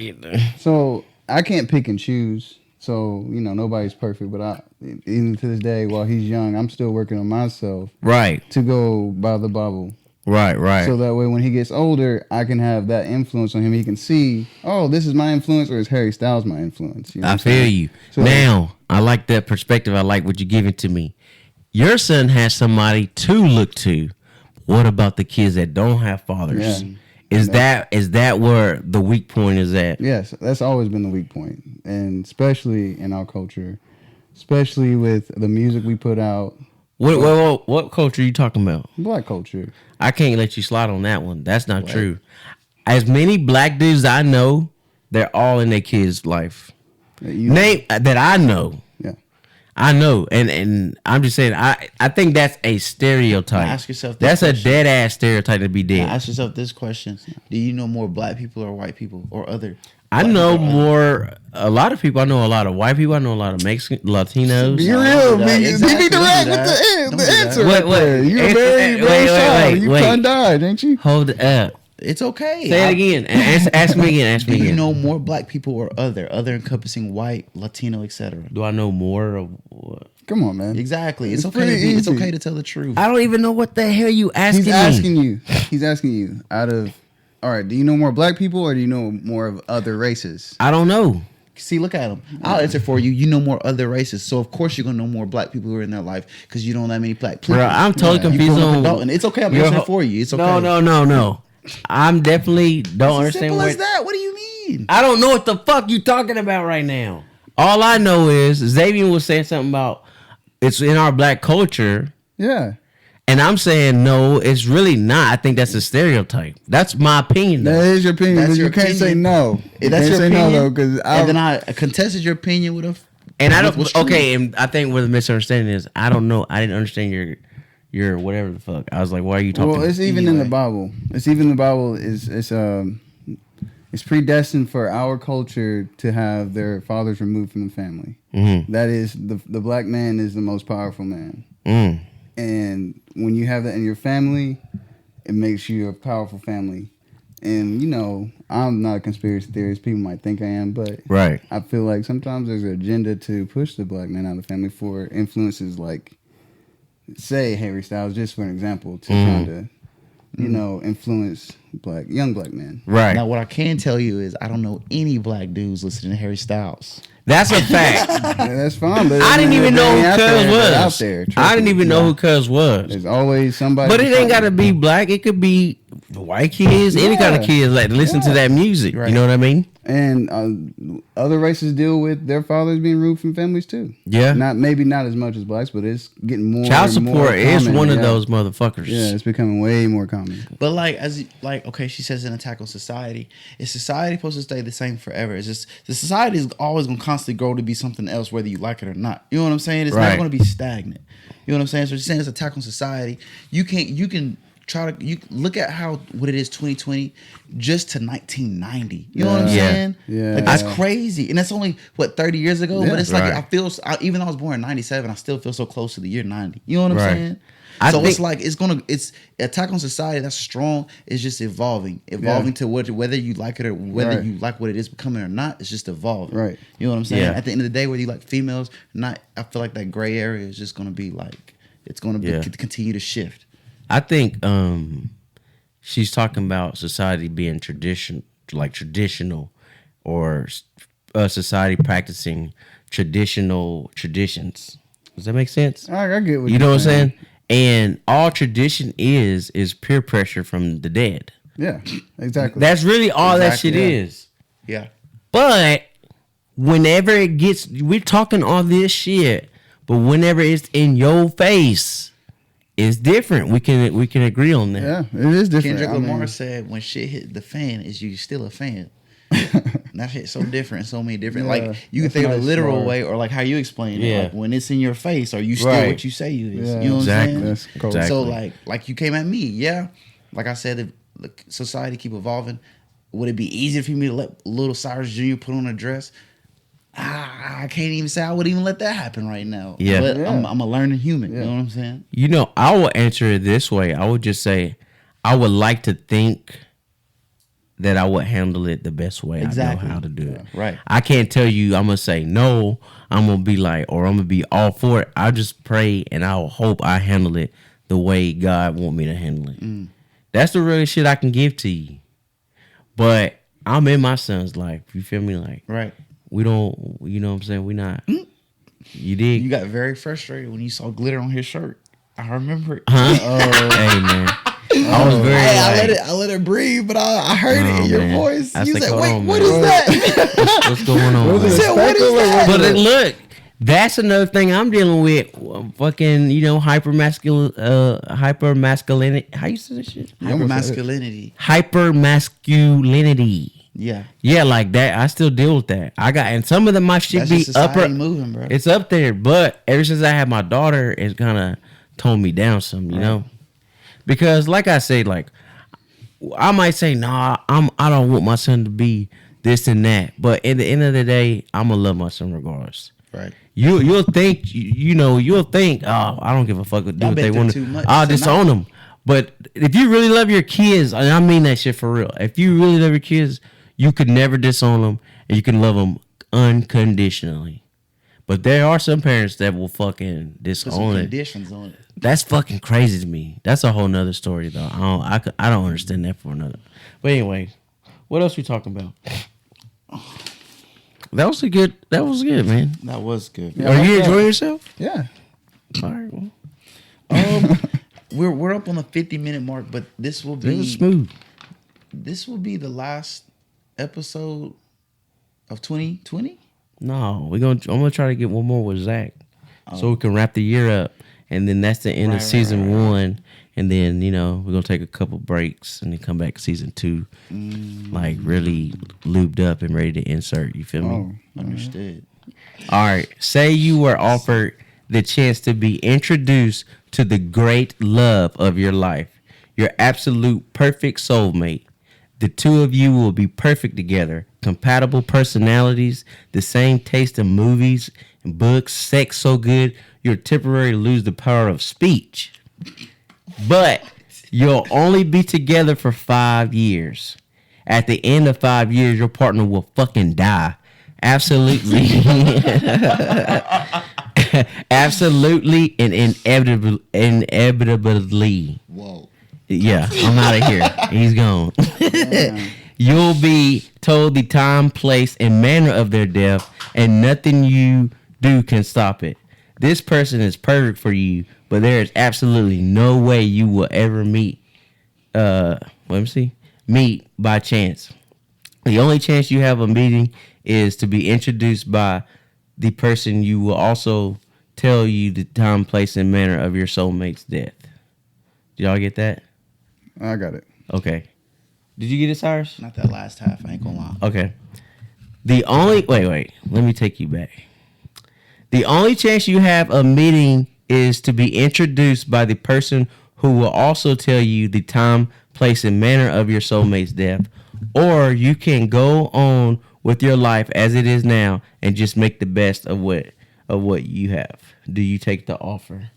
So I can't pick and choose. So, you know, nobody's perfect, but even to this day, while he's young, I'm still working on myself right, to go by the Bible. right. So that way, when he gets older, I can have that influence on him. He can see, oh, this is my influence, or is Harry Styles my influence? You know I feel you. So, now, I like that perspective. I like what you're giving to me. Your son has somebody to look to. What about the kids that don't have fathers? Yeah. Is that where the weak point is at? Yes, that's always been the weak point, and especially in our culture, especially with the music we put out. What culture are you talking about? Black culture. I can't let you slide on that one. That's not true. As many black dudes I know, they're all in their kids' life. Name that I know. Yeah. I know, and I'm just saying. I think that's a stereotype. Ask yourself this that's question. a dead ass stereotype to be dead. Ask yourself this question: do you know more black people or white people or other? I know a lot of people. I know a lot of white people. I know a lot of Mexican, Latinos. Be real, man. Exactly. You be direct Don't do with the answer. Wait, right there. You're very shy. You kind of died, ain't you? Hold it up. It's okay. Say it again. Ask me again. Ask me Do you again. know more black people or other encompassing white, Latino, etc.? Do I know more of what? Come on, man. Exactly. It's okay. pretty It's easy. okay to tell the truth. I don't even know what the hell you asking He's me. asking you. He's asking you. Out of, all right, do you know more black people or do you know more of other races? I don't know. See, look at him. I'll answer for you. You know more other races, so of course you're gonna know more black people who are in their life because you don't know that many black people. Bro, I'm totally confused You on. Dalton. It's okay. I'm Your answering ho- for you. It's okay. No. I'm definitely don't understand Simple what. as that. What do you mean? I don't know what the fuck you talking about right now. All I know is Xavier was saying something about it's in our black culture, Yeah. and I'm saying no, it's really not. I think that's a stereotype. That's my opinion. That Though. is your opinion, That's but your you can't say opinion. no. You That's can't your say opinion. no, though, because And then I contested your opinion with a. And I don't. what's true. Okay, and I think where the misunderstanding is, I don't know. I didn't understand your whatever the fuck. I was like, why are you talking? Well, it's even in the Bible. It's even the Bible it's predestined for our culture to have their fathers removed from the family. Mm-hmm. That is the black man is the most powerful man. Mm. And when you have that in your family, it makes you a powerful family. And you know, I'm not a conspiracy theorist. People might think I am, but Right. I feel like sometimes there's an agenda to push the black man out of the family for influences like, say, Harry Styles, just for an example, to kind of, you know, influence young black men. Right. Now, what I can tell you is I don't know any black dudes listening to Harry Styles. That's a fact. Yeah, that's fine, but I didn't even know who Cuz was. Out there, I didn't even know who Cuz was. There's always somebody. But it ain't gotta be black. It could be white kids, any kind of kids like listen to that music. Right. You know what I mean? And other races deal with their fathers being removed from families too. Yeah. Maybe not as much as blacks, but it's getting more. Child and more support is common, one of yeah. those motherfuckers. Yeah, it's becoming way more common. But okay, she says an attack on society. Is society supposed to stay the same forever? It's just the society is always going to constantly grow to be something else, whether you like it or not. You know what I'm saying? It's Right. not going to be stagnant. You know what I'm saying? So she's saying it's attack on society. You can try to look at what it is 2020 just to 1990. You know what I'm Yeah. saying? Yeah. Like that's crazy, and that's only 30 years ago. Yeah. But it's like Right. even though I was born in 97, I still feel so close to the year 90. You know what I'm Right. saying? I So think- it's like it's attack on society that's strong. It's just evolving to whether you like it or whether Right. you like what it is becoming or not. It's just evolving. Right. You know what I'm saying? Yeah. At the end of the day, whether you like females, or not, I feel like that gray area is just gonna be like it's gonna be, Yeah. continue to shift. I think she's talking about society being traditional, or society practicing traditional traditions. Does that make sense? I get what You you're know what I'm saying? And all tradition is peer pressure from the dead. Yeah, exactly. That's really all that Exactly, shit yeah. is. Yeah. But whenever it gets, we're talking all this shit, but whenever it's in your face, it's different. We can agree on that. yeah, it is different. Kendrick I mean, Lamar said, "When shit hit the fan, is you still a fan?" That shit's so different, so many different. Yeah, like you can that's think of a nice literal word. way, or like how you explain it. Yeah. Like when it's in your face, are you still Right. what you say you is? Yeah, You know what exactly. I'm saying? That's cool. Exactly. So like you came at me, yeah. Like I said, the society keep evolving. Would it be easier for me to let little Cyrus Jr. put on a dress? I can't even say I would even let that happen right now. Yeah. But Yeah. I'm a learning human. Yeah. You know what I'm saying? You know, I will answer it this way. I would just say, I would like to think that I would handle it the best way Exactly. I know how to do it. Right. I can't tell you I'm gonna say no. I'm gonna be like, or I'm gonna be all for it. I just pray and I will hope I handle it the way God want me to handle it. That's the real shit I can give to you. But I'm in my son's life. You feel me? Like, Right. we don't. You know what I'm saying? We not. You dig? You got very frustrated when you saw glitter on his shirt. I remember it. Huh? Hey man, I was very. I let it breathe, but I heard it in your man. voice. I You said, said, hold "Wait, on, what man. is that?" What's going on? Was man? it a said, "What is speckle or that?" was But it- look, that's another thing I'm dealing with. Fucking, hypermasculinity. How you say this shit? You almost said it. Hypermasculinity. Hypermasculinity. Yeah. Yeah, like that. I still deal with that. And some of them my shit That's be just society upper. moving, bro. It's up there, but ever since I had my daughter, it's kind of toned me down some, you know. Because, like I say, like I might say, nah, I don't want my son to be this and that, but at the end of the day, I'm gonna love my son regardless. Right. You'll think you'll think, oh, I don't give a fuck what do Y'all what been they through want. too much I'll tonight. disown them. But if you really love your kids, and I mean that shit for real. If you really love your kids, you could never disown them, and you can love them unconditionally. But there are some parents that will fucking Put some disown it. conditions on it. That's fucking crazy to me. That's a whole nother story though. I don't understand that for another. But anyway, what else we talking about? That was good, man. That was good. Yeah, Are you what's up? enjoying yourself? Yeah. All right, well, We're up on the 50-minute mark, but this will it was be smooth. this will be the last episode of 2020. No, I'm gonna try to get one more with Zach, so we can wrap the year up, and then that's the end of season 1, and then we're gonna take a couple breaks and then come back season 2, like really lubed up and ready to insert. You feel me? Oh. Understood. All right. Say you were offered the chance to be introduced to the great love of your life, your absolute perfect soulmate. The two of you will be perfect together, compatible personalities, the same taste in movies and books, sex so good you'll temporarily lose the power of speech. But you'll only be together for 5 years. At the end of 5 years, your partner will fucking die. Absolutely. Absolutely and inevitably. Whoa. Yeah, I'm out of here. He's gone. You'll be told the time, place, and manner of their death, and nothing you do can stop it. This person is perfect for you, but there is absolutely no way you will ever meet by chance. The only chance you have of meeting is to be introduced by the person you will also tell you the time, place, and manner of your soulmate's death. Did y'all get that? I got it. Okay. Did you get it, Cyrus? Not that last half. I ain't gonna lie. Okay. Wait. Let me take you back. The only chance you have of meeting is to be introduced by the person who will also tell you the time, place, and manner of your soulmate's death. Or you can go on with your life as it is now and just make the best of what you have. Do you take the offer?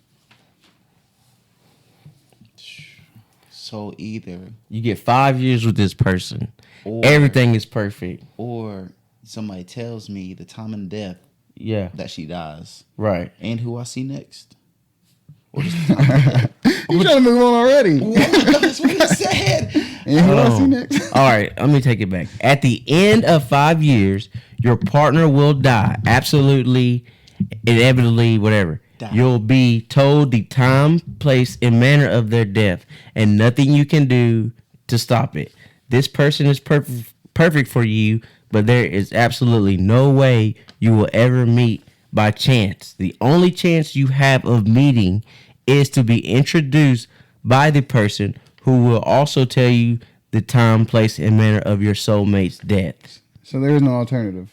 So either You get 5 years with this person. Or- Everything is perfect. or somebody tells me the time and death Yeah. that she dies Right. and who I see next. Or just You trying to move on already? That's what I said. And who else Hold see on. next? All right, let me take it back. At the end of 5 years, your partner will die. Absolutely, inevitably, whatever. Die. You'll be told the time, place, and manner of their death, and nothing you can do to stop it. This person is perfect for you, but there is absolutely no way you will ever meet by chance. The only chance you have of meeting is to be introduced by the person who will also tell you the time, place, and manner of your soulmate's death. So there is no alternative.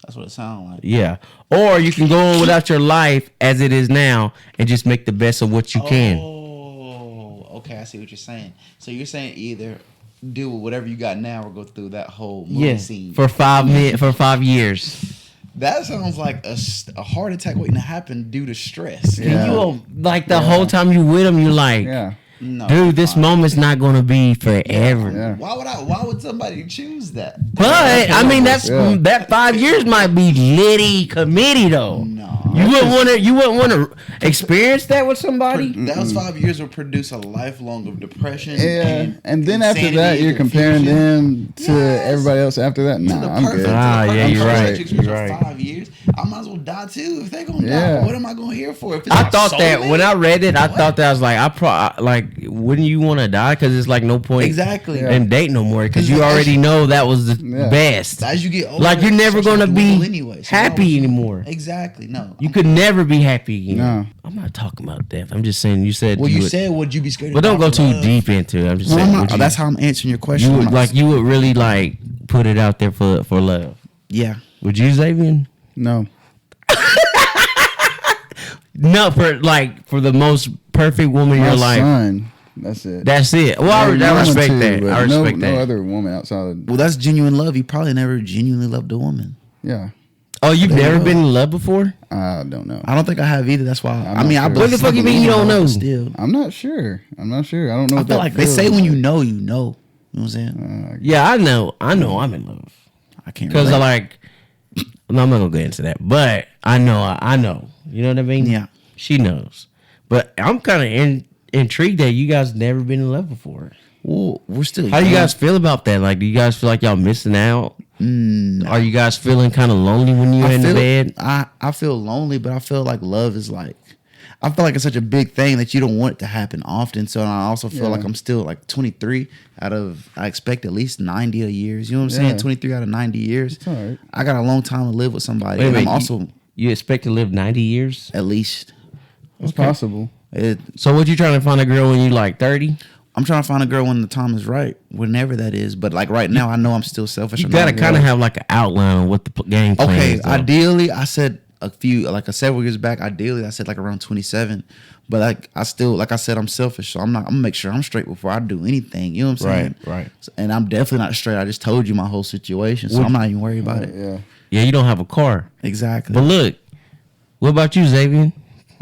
That's what it sounds like. Yeah. Or you can go on without your life as it is now and just make the best of what you can. Oh, okay. I see what you're saying. So you're saying either do whatever you got now or go through that whole movie Yeah. scene. For 5 years. That sounds like a heart attack waiting to happen due to stress. Yeah. And you like the whole time you with them, you like, Yeah. No, dude, this fine. moment's not gonna be forever. Yeah. Why would somebody choose that? But I mean, Yeah. that 5 years might be litty committee though. No. You wouldn't want to experience that with somebody. Those 5 years will produce a lifelong of depression. Yeah, and then after insanity that, you're and comparing confusion. them to Yes. everybody else after that. To the Nah, I'm perfect- good. to the Ah, perfect yeah, you're person right. that you experience You're for right. 5 years. I might as well die too. If they gonna Yeah. die, what am I gonna hear for? If it's I my thought that soulmate? when I read it, I thought that I was like, wouldn't you want to die? Because it's like no point Exactly. Yeah. in dating no more because you As already you- know that was the Yeah. best. As you get older, Like you're never it starts gonna dwindle be anyway. So happy why would- anymore. Exactly. No. You could never be happy again. No. I'm not talking about death. I'm just saying you said. Well, you would, said, would you be scared? but don't go about too love? deep into it. I'm just No, saying. I'm not- would you- that's how I'm answering your question. you I'm would not- you would really like put it out there for love. yeah. Would you, Xavier? No. No, for the most perfect woman in My your life. son. That's it. That's it. Well, I Maybe respect one or that. two, I but respect no that. other woman outside of, Well, that's genuine love. You probably never genuinely loved a woman. yeah. Oh, you've There you never go. been in love before? I don't know. I don't think I have either. That's why. I'm I mean, not I sure. What the fuck you mean you don't know? Still, I'm not sure. I don't know. I What feel that like they feels say when like. you know, you know. You know what I'm saying? Yeah, I know. I'm in love. I can't. Because I relate. like, no, I'm not gonna get into that. But I know. You know what I mean? Yeah. She knows. But I'm kind of intrigued that you guys never been in love before. Well, we're still. How do you young. guys feel about that? Like, do you guys feel like y'all missing out? Are you guys feeling kind of lonely when you're in the bed? I feel lonely, but I feel like love is like. I feel like it's such a big thing that you don't want it to happen often. So I also feel Yeah. like I'm still like 23 out of. I expect at least 90 years. You know what I'm Yeah. saying? 23 out of 90 years. It's all right. I got a long time to live with somebody. Wait a and I'm minute, also You expect to live 90 years? at least. It's possible. So So what you trying to find a girl when you like 30? I'm trying to find a girl when the time is right, whenever that is. But like right now, I know I'm still selfish. You I'm gotta not- kind of have like an outline on what the game plan Okay, is. though. ideally, I said several years back. Ideally, I said like around 27. But like I still, like I said, I'm selfish, so I'm gonna make sure I'm straight before I do anything. You know what I'm saying? Right. And I'm definitely not straight. I just told you my whole situation, so I'm not even worried about it. Yeah. Yeah, you don't have a car. Exactly. But look, what about you, Xavier?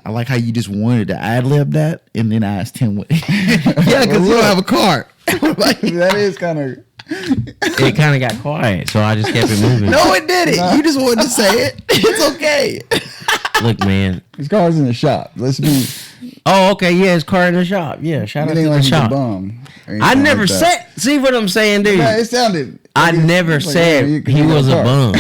I like how you just wanted to ad lib that, and then I asked him what. Yeah, because you don't have a car. That is kind of. It kind of got quiet, so I just kept it moving. No, it didn't. You just wanted to say it. It's okay. Look, man. His car's in the shop. Let's be. Oh, okay, yeah, his car in the shop. Yeah, shout out It to ain't the like he's a shop. bum. or I anything never like that. said. See what I'm saying, dude? Yeah, it sounded. I never like, said yeah, he was a car. bum.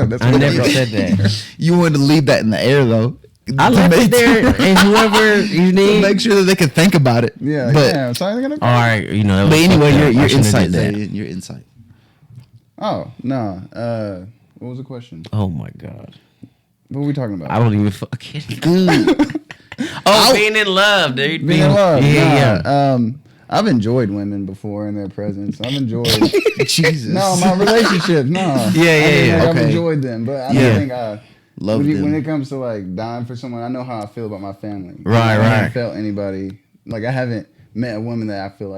That's I what never it is. said that. You wanted to leave that in the air, though. I To left make- it there, and whoever you to need. make sure that they can think about it. Yeah, but yeah. So I'm gonna. All right, you know. that but was anyway, fucked up. I your shouldn't have insight, did that. Xavier, your insight. Oh no. What was the question? Oh my god, What were we talking about? I don't even fucking. Good. Oh, being in love, dude. Being in love. Yeah, Yeah. I've enjoyed women before in their presence. I've enjoyed. Jesus. No, my relationships. No. Yeah, I mean, yeah. like, Okay. I've enjoyed them, but I Yeah. don't think I Love when, them. when it comes to like dying for someone. I know how I feel about my family. Right, I haven't right. felt anybody like I haven't met a woman that I feel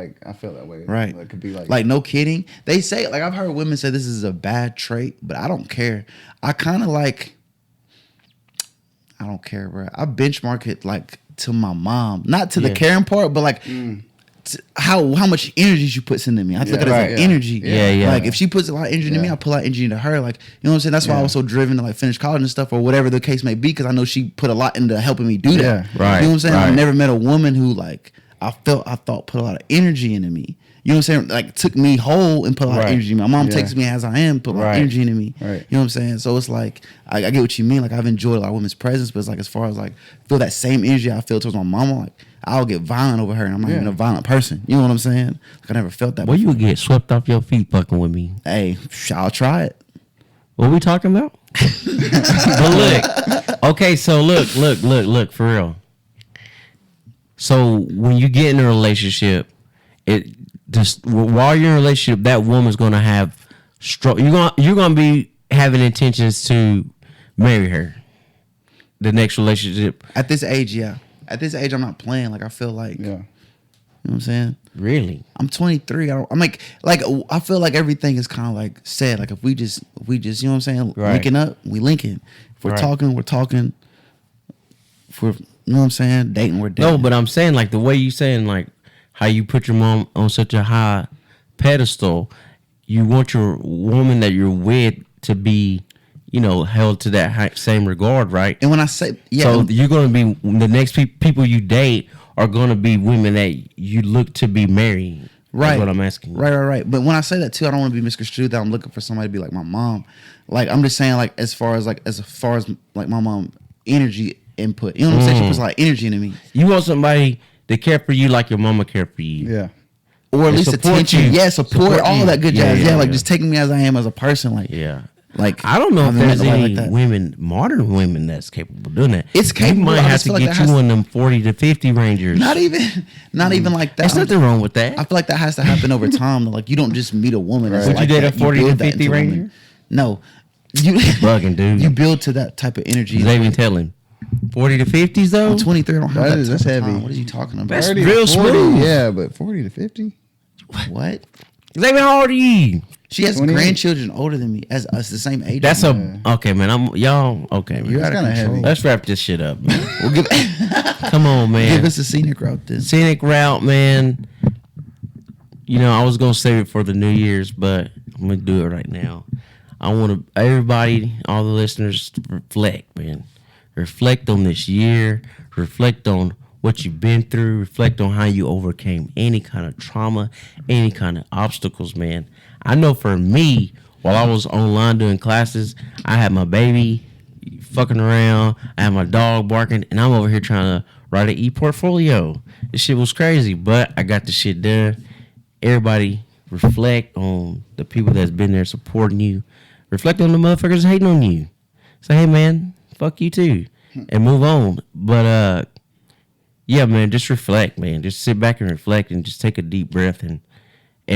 that way. Right. That could be Like, no kidding. They say, like, I've heard women say this is a bad trait, but I don't care. I kind of like, I don't care, bro. I benchmark it, like, to my mom. Not to the Yeah. caring part, but, like, how much energy she puts into me. I look at it right, as like yeah. energy. Yeah, yeah. Like, if she puts a lot of energy into me, Yeah. I put a lot of energy into her. Like, you know what I'm saying? That's why I Yeah. was so driven to, like, finish college and stuff or whatever the case may be, because I know she put a lot into helping me do that. Yeah, right, You know what I'm saying? right. I've never met a woman who, like, I thought put a lot of energy into me. You know what I'm saying? Like, took me whole and put a lot Right. of energy in me. My mom Yeah. takes me as I am, put a lot Right. of energy into me. Right. You know what I'm saying? So it's like, I get what you mean. Like, I've enjoyed a lot of women's presence, but it's like, as far as like, feel that same energy I feel towards my mama, like, I'll get violent over her, and I'm not Yeah. even a violent person. You know what I'm saying? Like, I never felt that Well, you before. would get swept off your feet fucking with me. Hey, I'll try it. What we talking about? But look, okay, so look, for real. So when you get in a relationship, it just while you're in a relationship, that woman's gonna have you're gonna be having intentions to marry her. The next relationship, At this age, yeah. At this age, I'm not playing. Like, I feel like, Yeah. you know what I'm saying? really. I'm 23. I'm like I feel like everything is kind of like said. Like, if we just, you know what I'm saying? Right. Linking up, we linking. If we're Right. talking, we're talking. If we're You know what I'm saying? Dating, we're dating. No, but I'm saying like the way you saying like how you put your mom on such a high pedestal, you want your woman that you're with to be, you know, held to that same regard, right? And when I say, yeah, so you're gonna be the next people you date are gonna be women that you look to be marrying. Right. That's what I'm asking. Right. But when I say that too, I don't want to be misconstrued that I'm looking for somebody to be like my mom. Like I'm just saying, like as far as like my mom energy input. You know what I'm saying? She puts a lot of energy into me. You want somebody to care for you like your mama care for you. Yeah. Or at least attention. You. Yeah, support all you. that good jazz. Yeah, like just taking me as I am as a person. Like Like I don't know if there's any like women, modern women, that's capable of doing that. It's capable. You might have to get you one of them 40 to 50 Rangers. Not even like that. There's nothing wrong with that. I feel like that has to happen over time. Like you don't just meet a woman. Right. Would like you date that. a 40 to 50 Ranger? Ranger? No. You bugging, dude. You build to that type of energy. They even tell him 40 to 50s though. I'm 23. I don't have that. That's heavy. What are you talking about? That's real 40, smooth. Yeah, but 40 to 50. What? Xavier, how old are you? She has grandchildren older than me, as us, the same age. That's okay, man. Okay, man. You're kind of heavy. Let's wrap this shit up, man. Come on, man. Give us a scenic route then. Scenic route, man. You know, I was gonna save it for the New Year's, but I'm gonna do it right now. I want everybody, all the listeners, to reflect, man. Reflect on this year. Reflect on what you've been through. Reflect on how you overcame any kind of trauma, any kind of obstacles, man. I know for me, while I was online doing classes, I had my baby fucking around. I had my dog barking, and I'm over here trying to write an e-portfolio. This shit was crazy, but I got the shit done. Everybody reflect on the people that's been there supporting you. Reflect on the motherfuckers hating on you. Say, hey, man, fuck you too, and move on. But, yeah, man, just reflect, man. Just sit back and reflect and just take a deep breath and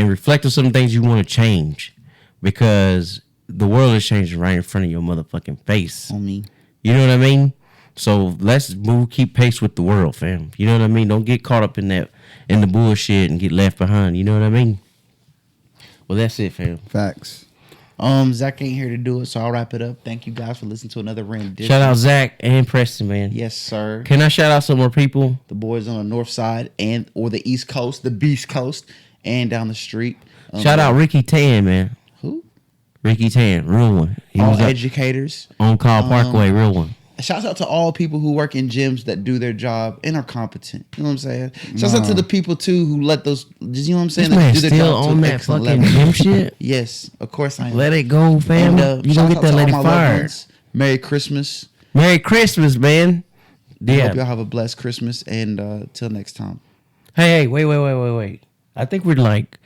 reflect on some things you want to change, because the world is changing right in front of your motherfucking face. On me. You know what I mean? So let's keep pace with the world, fam. You know what I mean? Don't get caught up in the bullshit and get left behind. You know what I mean? Well, that's it, fam. Facts. Zach ain't here to do it, so I'll wrap it up. Thank you guys for listening to another rendition. Shout out Zach and Preston, man. Yes, sir. Can I shout out some more people? The boys on the north side or the east coast, the beast coast, and down the street. Shout out Ricky Tan, man. Who? Ricky Tan, real one. He all was educators. On Call Parkway, real one. Shouts out to all people who work in gyms that do their job and are competent. You know what I'm saying? Shouts out to the people too who let those. You know what I'm saying? This man do their still job to on an that excellent fucking level. gym shit. Yes, of course I am. Let it go, fam. And, you shout gonna get out that to all lady my loved fired. ones. Merry Christmas. Merry Christmas, man. Yeah. Hope y'all have a blessed Christmas, and till next time. Hey, wait. I think we're like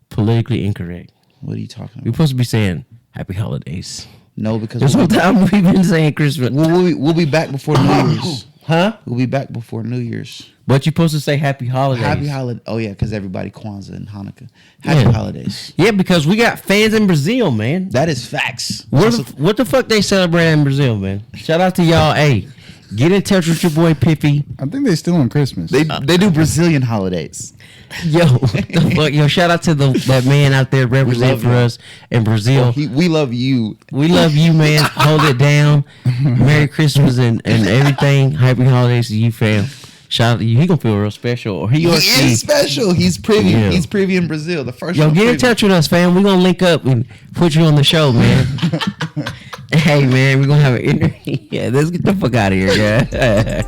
politically incorrect. What are you talking We're about? supposed to be saying Happy Holidays. No, because This whole time we've been saying Christmas. we'll be back before New Year's. Huh? We'll be back before New Year's. But you're supposed to say Happy Holidays. Happy holiday. Oh yeah, because everybody Kwanzaa and Hanukkah. Happy holidays. Yeah, because we got fans in Brazil, man. That is facts. What the fuck they celebrate in Brazil, man? Shout out to y'all. Hey, get in touch with your boy Pippy. I think they still on Christmas. They do Brazilian holidays. Yo, what the fuck? Yo, shout out to that man out there representing for us in Brazil. We love you. We love you, man. Hold it down. Merry Christmas and everything. Happy holidays to you, fam. Shout out to you. He gonna feel real special. Or he is special. He's privy. Yeah. He's privy in Brazil. The first. Yo, one get in privy. touch with us, fam. We gonna link up and put you on the show, man. Hey, man, we gonna have an interview. Yeah, let's get the fuck out of here, guys.